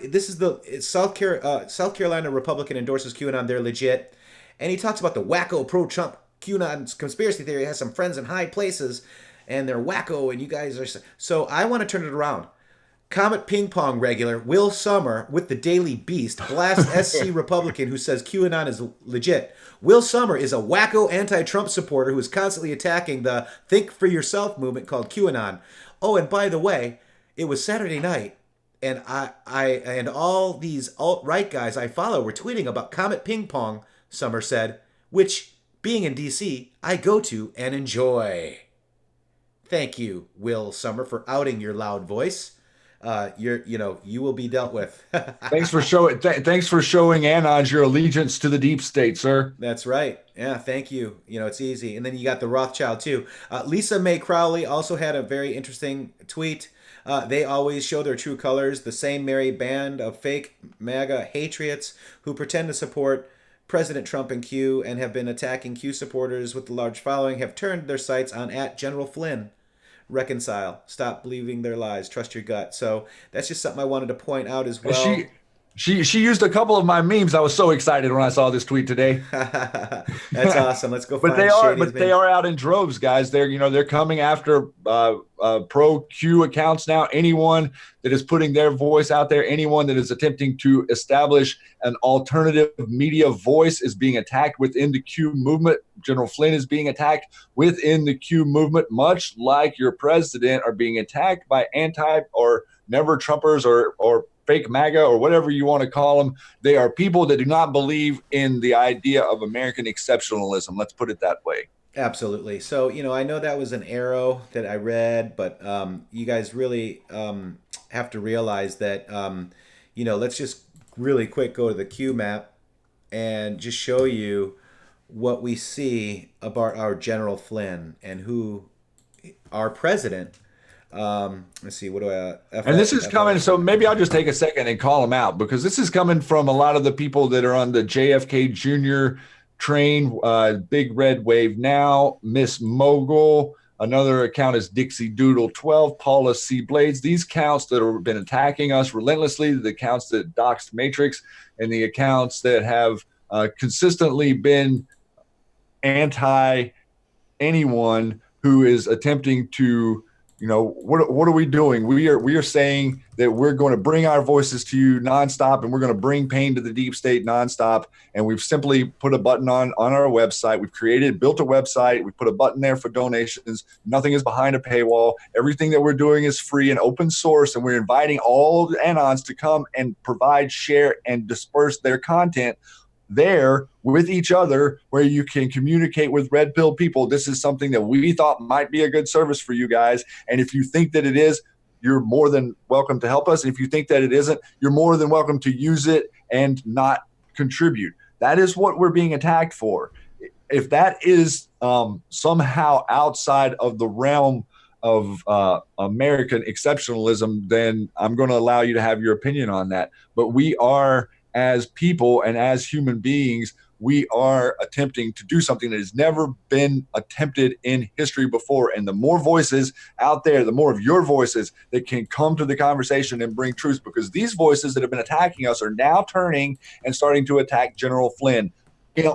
This is South Carolina Republican endorses QAnon. They're legit. And he talks about the wacko pro-Trump QAnon conspiracy theory has some friends in high places and they're wacko and you guys are... So I want to turn it around. Comet Ping Pong regular Will Sommer with the Daily Beast blast SC Republican who says QAnon is legit. Will Sommer is a wacko anti-Trump supporter who is constantly attacking the Think for Yourself movement called QAnon. Oh, and by the way, it was Saturday night and I and all these alt-right guys I follow were tweeting about Comet Ping Pong, Sommer said, which... being in D.C., I go to and enjoy. Thank you, Will Sommer, for outing your loud voice. You will be dealt with. Thanks for showing Anons your allegiance to the deep state, sir. That's right. Yeah, thank you. It's easy. And then you got the Rothschild too. Lisa Mae Crowley also had a very interesting tweet. They always show their true colors. The same merry band of fake MAGA Patriots who pretend to support President Trump and Q and have been attacking Q supporters with the large following have turned their sights on @General Flynn. Reconcile. Stop believing their lies. Trust your gut. So that's just something I wanted to point out as well. She used a couple of my memes. I was so excited when I saw this tweet today. That's awesome. Let's go. But they are out in droves, guys. They're coming after pro Q accounts now. Anyone that is putting their voice out there, anyone that is attempting to establish an alternative media voice is being attacked within the Q movement. General Flynn is being attacked within the Q movement, much like your president are being attacked by anti or never Trumpers or fake MAGA or whatever you want to call them. They are people that do not believe in the idea of American exceptionalism. Let's put it that way. Absolutely. So, I know that was an arrow that I read, but you guys really have to realize that, let's just really quick go to the Q map and just show you what we see about our General Flynn and who our president. Let's see, what do I... and this is coming, so maybe I'll just take a second and call them out because this is coming from a lot of the people that are on the JFK Jr. Train, Big Red Wave Now, Miss Mogul. Another account is Dixie Doodle 12, Paula C. Blades. These accounts that have been attacking us relentlessly, the accounts that doxed Matrixxx, and the accounts that have consistently been anti anyone who is attempting to, what are we doing? We are saying that we're going to bring our voices to you nonstop, and we're going to bring pain to the deep state nonstop. And we've simply put a button on our website. We've built a website. We put a button there for donations. Nothing is behind a paywall. Everything that we're doing is free and open source. And we're inviting all the anons to come and provide, share, and disperse their content there with each other, where you can communicate with red pill people. This is something that we thought might be a good service for you guys. And if you think that it is, you're more than welcome to help us. And if you think that it isn't, you're more than welcome to use it and not contribute. That is what we're being attacked for. If that is somehow outside of the realm of American exceptionalism, then I'm going to allow you to have your opinion on that. But we are, as people and as human beings, we are attempting to do something that has never been attempted in history before. And the more voices out there, the more of your voices that can come to the conversation and bring truth, because these voices that have been attacking us are now turning and starting to attack General Flynn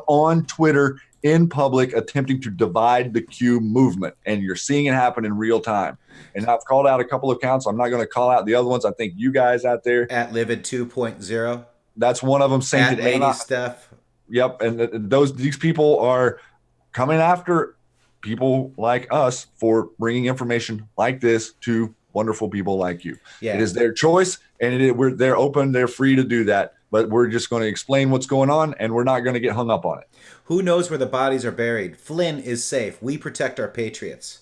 on Twitter, in public, attempting to divide the Q movement. And you're seeing it happen in real time. And I've called out a couple of accounts. I'm not going to call out the other ones. I think you guys out there. At Livid 2.0. That's one of them. At Lady Steph. Yep. And these people are coming after people like us for bringing information like this to wonderful people like you. Yeah. It is their choice, and they're open. They're free to do that. But we're just going to explain what's going on, and we're not going to get hung up on it. Who knows where the bodies are buried? Flynn is safe. We protect our patriots.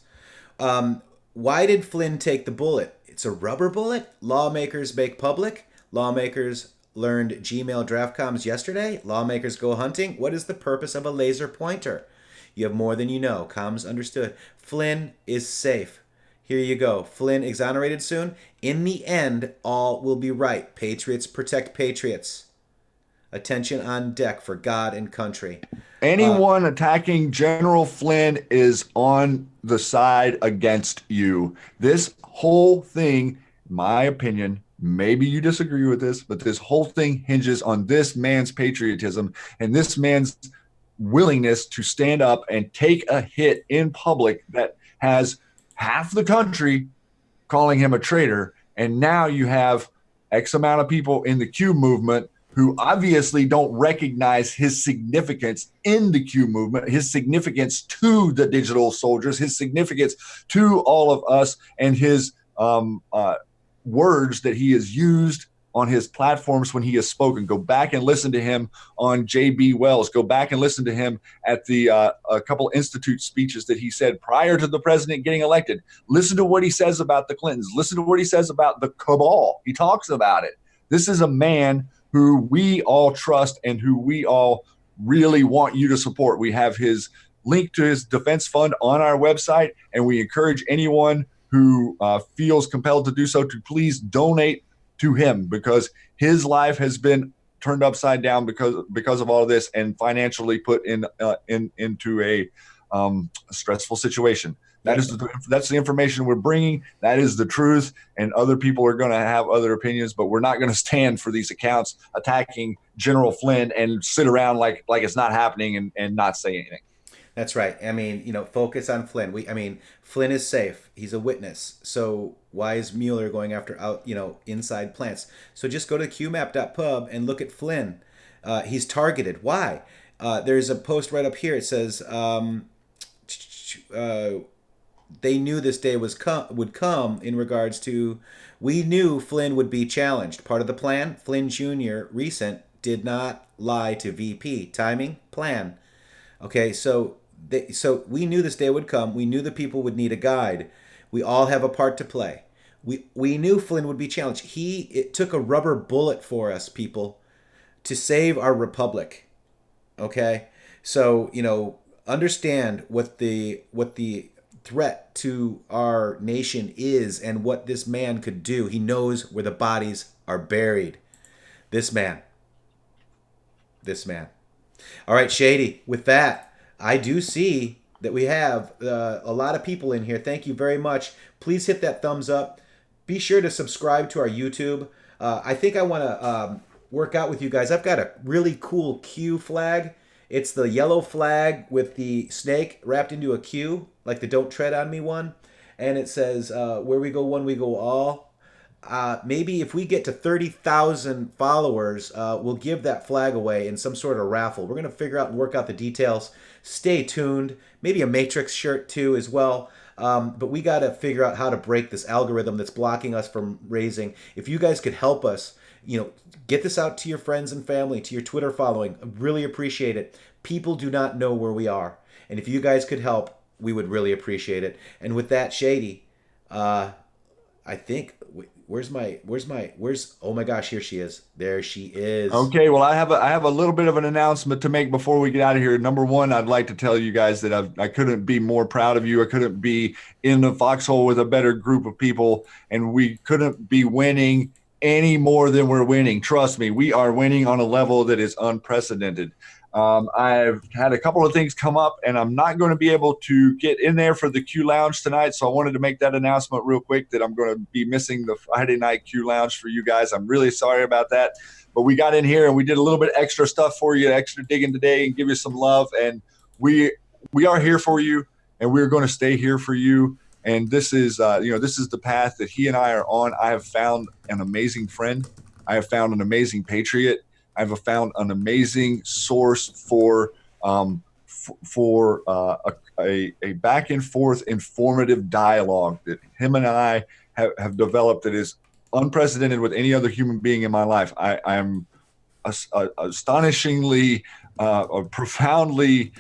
Why did Flynn take the bullet? It's a rubber bullet? Lawmakers make public. Lawmakers learned Gmail draft comms yesterday. Lawmakers go hunting. What is the purpose of a laser pointer? You have more than you know. Comms understood. Flynn is safe. Here you go. Flynn exonerated soon. In the end, all will be right. Patriots protect patriots. Attention on deck for God and country. Anyone attacking General Flynn is on the side against you. This whole thing, my opinion, maybe you disagree with this, but this whole thing hinges on this man's patriotism and this man's willingness to stand up and take a hit in public that has half the country calling him a traitor. And now you have X amount of people in the Q movement who obviously don't recognize his significance in the Q movement, his significance to the digital soldiers, his significance to all of us, and his words that he has used on his platforms when he has spoken. Go back and listen to him on J.B. Wells. Go back and listen to him at the a couple Institute speeches that he said prior to the president getting elected. Listen to what he says about the Clintons. Listen to what he says about the cabal. He talks about it. This is a man who we all trust and who we all really want you to support. We have his link to his defense fund on our website, and we encourage anyone who feels compelled to do so to please donate to him, because his life has been turned upside down because of all of this, and financially put into a stressful situation. That's the information we're bringing. That is the truth, and other people are going to have other opinions, but we're not going to stand for these accounts attacking General Flynn and sit around like it's not happening and not say anything. That's right. I mean, focus on Flynn. Flynn is safe. He's a witness. So why is Mueller going after inside plants? So just go to qmap.pub and look at Flynn. He's targeted. Why? There's a post right up here. It says they knew this day would come in regards to, we knew Flynn would be challenged. Part of the plan, Flynn Jr. recent did not lie to VP. Timing, plan. Okay, so we knew this day would come. We knew the people would need a guide. We all have a part to play. We knew Flynn would be challenged. It took a rubber bullet for us, people, to save our republic. Okay, so understand what the threat to our nation is and what this man could do. He knows where the bodies are buried. This man. All right, Shady. With that, I do see that we have a lot of people in here. Thank you very much. Please hit that thumbs up. Be sure to subscribe to our YouTube. I think I want to work out with you guys. I've got a really cool Q flag. It's the yellow flag with the snake wrapped into a Q, like the Don't Tread on Me one. And it says, where we go one, we go all. Maybe if we get to 30,000 followers, we'll give that flag away in some sort of raffle. We're going to figure out and work out the details. Stay tuned. Maybe a Matrixxx shirt too as well. But we got to figure out how to break this algorithm that's blocking us from raising. If you guys could help us, get this out to your friends and family, to your Twitter following. I really appreciate it. People do not know where we are. And if you guys could help, we would really appreciate it. And with that, Shady, I think... oh my gosh, here she is. There she is. Okay, well, I have a little bit of an announcement to make before we get out of here. Number one, I'd like to tell you guys that I couldn't be more proud of you. I couldn't be in the foxhole with a better group of people, and we couldn't be winning any more than we're winning. Trust me, we are winning on a level that is unprecedented. I've had a couple of things come up, and I'm not going to be able to get in there for the Q Lounge tonight, so I wanted to make that announcement real quick that I'm going to be missing the Friday night Q Lounge for you guys. I'm really sorry about that, but we got in here and we did a little bit extra stuff for you, extra digging today, and give you some love, and we are here for you, and we're going to stay here for you. And this is, this is the path that he and I are on. I have found an amazing friend. I have found an amazing patriot. I've found an amazing source for a back and forth informative dialogue that him and I have developed that is unprecedented with any other human being in my life. I'm astonishingly, profoundly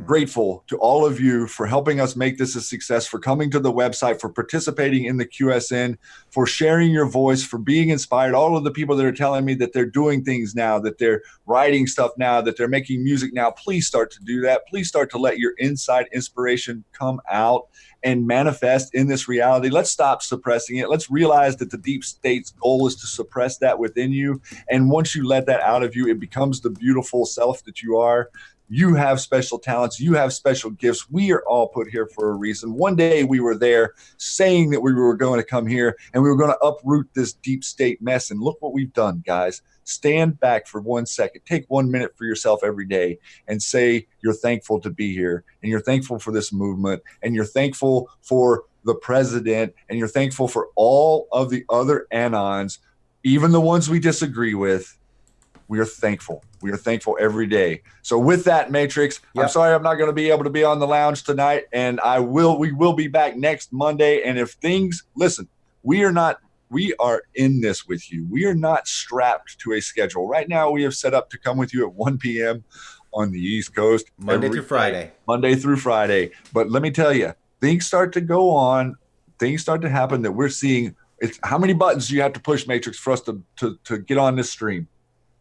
grateful to all of you for helping us make this a success, for coming to the website, for participating in the QSN, for sharing your voice, for being inspired. All of the people that are telling me that they're doing things now, that they're writing stuff now, that they're making music now, please start to do that. Please start to let your inside inspiration come out and manifest in this reality. Let's stop suppressing it. Let's realize that the deep state's goal is to suppress that within you. And once you let that out of you, it becomes the beautiful self that you are. You have special talents. You have special gifts. We are all put here for a reason. One day we were there saying that we were going to come here and we were going to uproot this deep state mess. And look what we've done, guys. Stand back for 1 second. Take 1 minute for yourself every day and say you're thankful to be here, and you're thankful for this movement, and you're thankful for the president, and you're thankful for all of the other anons, even the ones we disagree with. We are thankful. We are thankful every day. So with that, Matrixxx, yep. I'm sorry I'm not going to be able to be on the lounge tonight, and we will be back next Monday. And if things, listen, we are in this with you. We are not strapped to a schedule. Right now, we have set up to come with you at 1 p.m. on the East Coast. Monday through Friday. Monday through Friday. But let me tell you, things start to go on. Things start to happen that we're seeing. It's how many buttons do you have to push, Matrixxx, for us to get on this stream?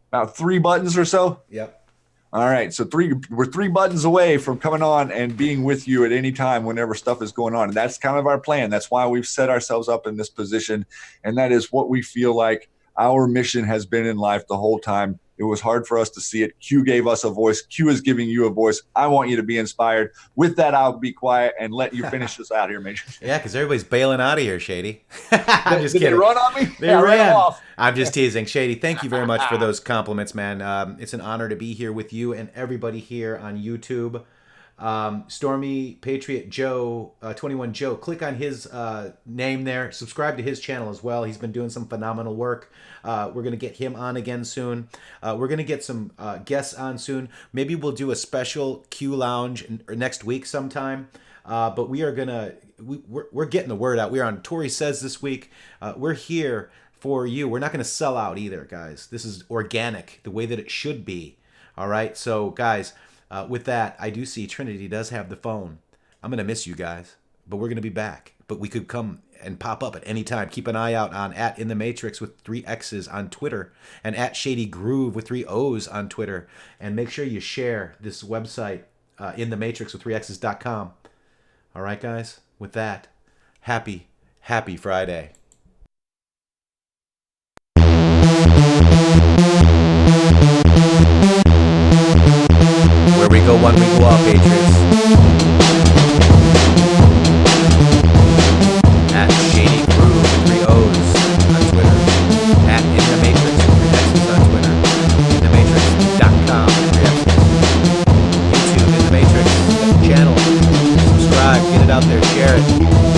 About 3 buttons or so? Yep. All right. So we're 3 buttons away from coming on and being with you at any time whenever stuff is going on. And that's kind of our plan. That's why we've set ourselves up in this position. And that is what we feel like our mission has been in life the whole time. It was hard for us to see it. Q gave us a voice. Q is giving you a voice. I want you to be inspired. With that, I'll be quiet and let you finish this out here, Matrixxx. Yeah, because everybody's bailing out of here, Shady. I'm just kidding. Did they run on me? They ran off. I'm just teasing. Shady, thank you very much for those compliments, man. It's an honor to be here with you and everybody here on YouTube. Stormy Patriot Joe 21 Joe, click on his name there, subscribe to his channel as well. He's been doing some phenomenal work. We're gonna get him on again soon. We're gonna get some guests on soon. Maybe we'll do a special Q Lounge next week sometime. But we are gonna we're getting the word out. We're on Tori Says this week. We're here for you. We're not gonna sell out either, guys. This is organic, the way that it should be. All right, so guys. With that, I do see Trinity does have the phone. I'm going to miss you guys, but we're going to be back. But we could come and pop up at any time. Keep an eye out on @intheMatrixxx with 3 X's on Twitter and @ShadyGrooove with 3 O's on Twitter. And make sure you share this website, intheMatrixxx with 3X's.com. All right, guys? With that, happy Friday. we go one, we go all, Patriots. At Shady Groove with 3 O's on Twitter. At intheMatrixxx with 3 X's on Twitter. intheMatrixxx.com with 3 X's. YouTube, intheMatrixxx channel. Subscribe, get it out there, share it.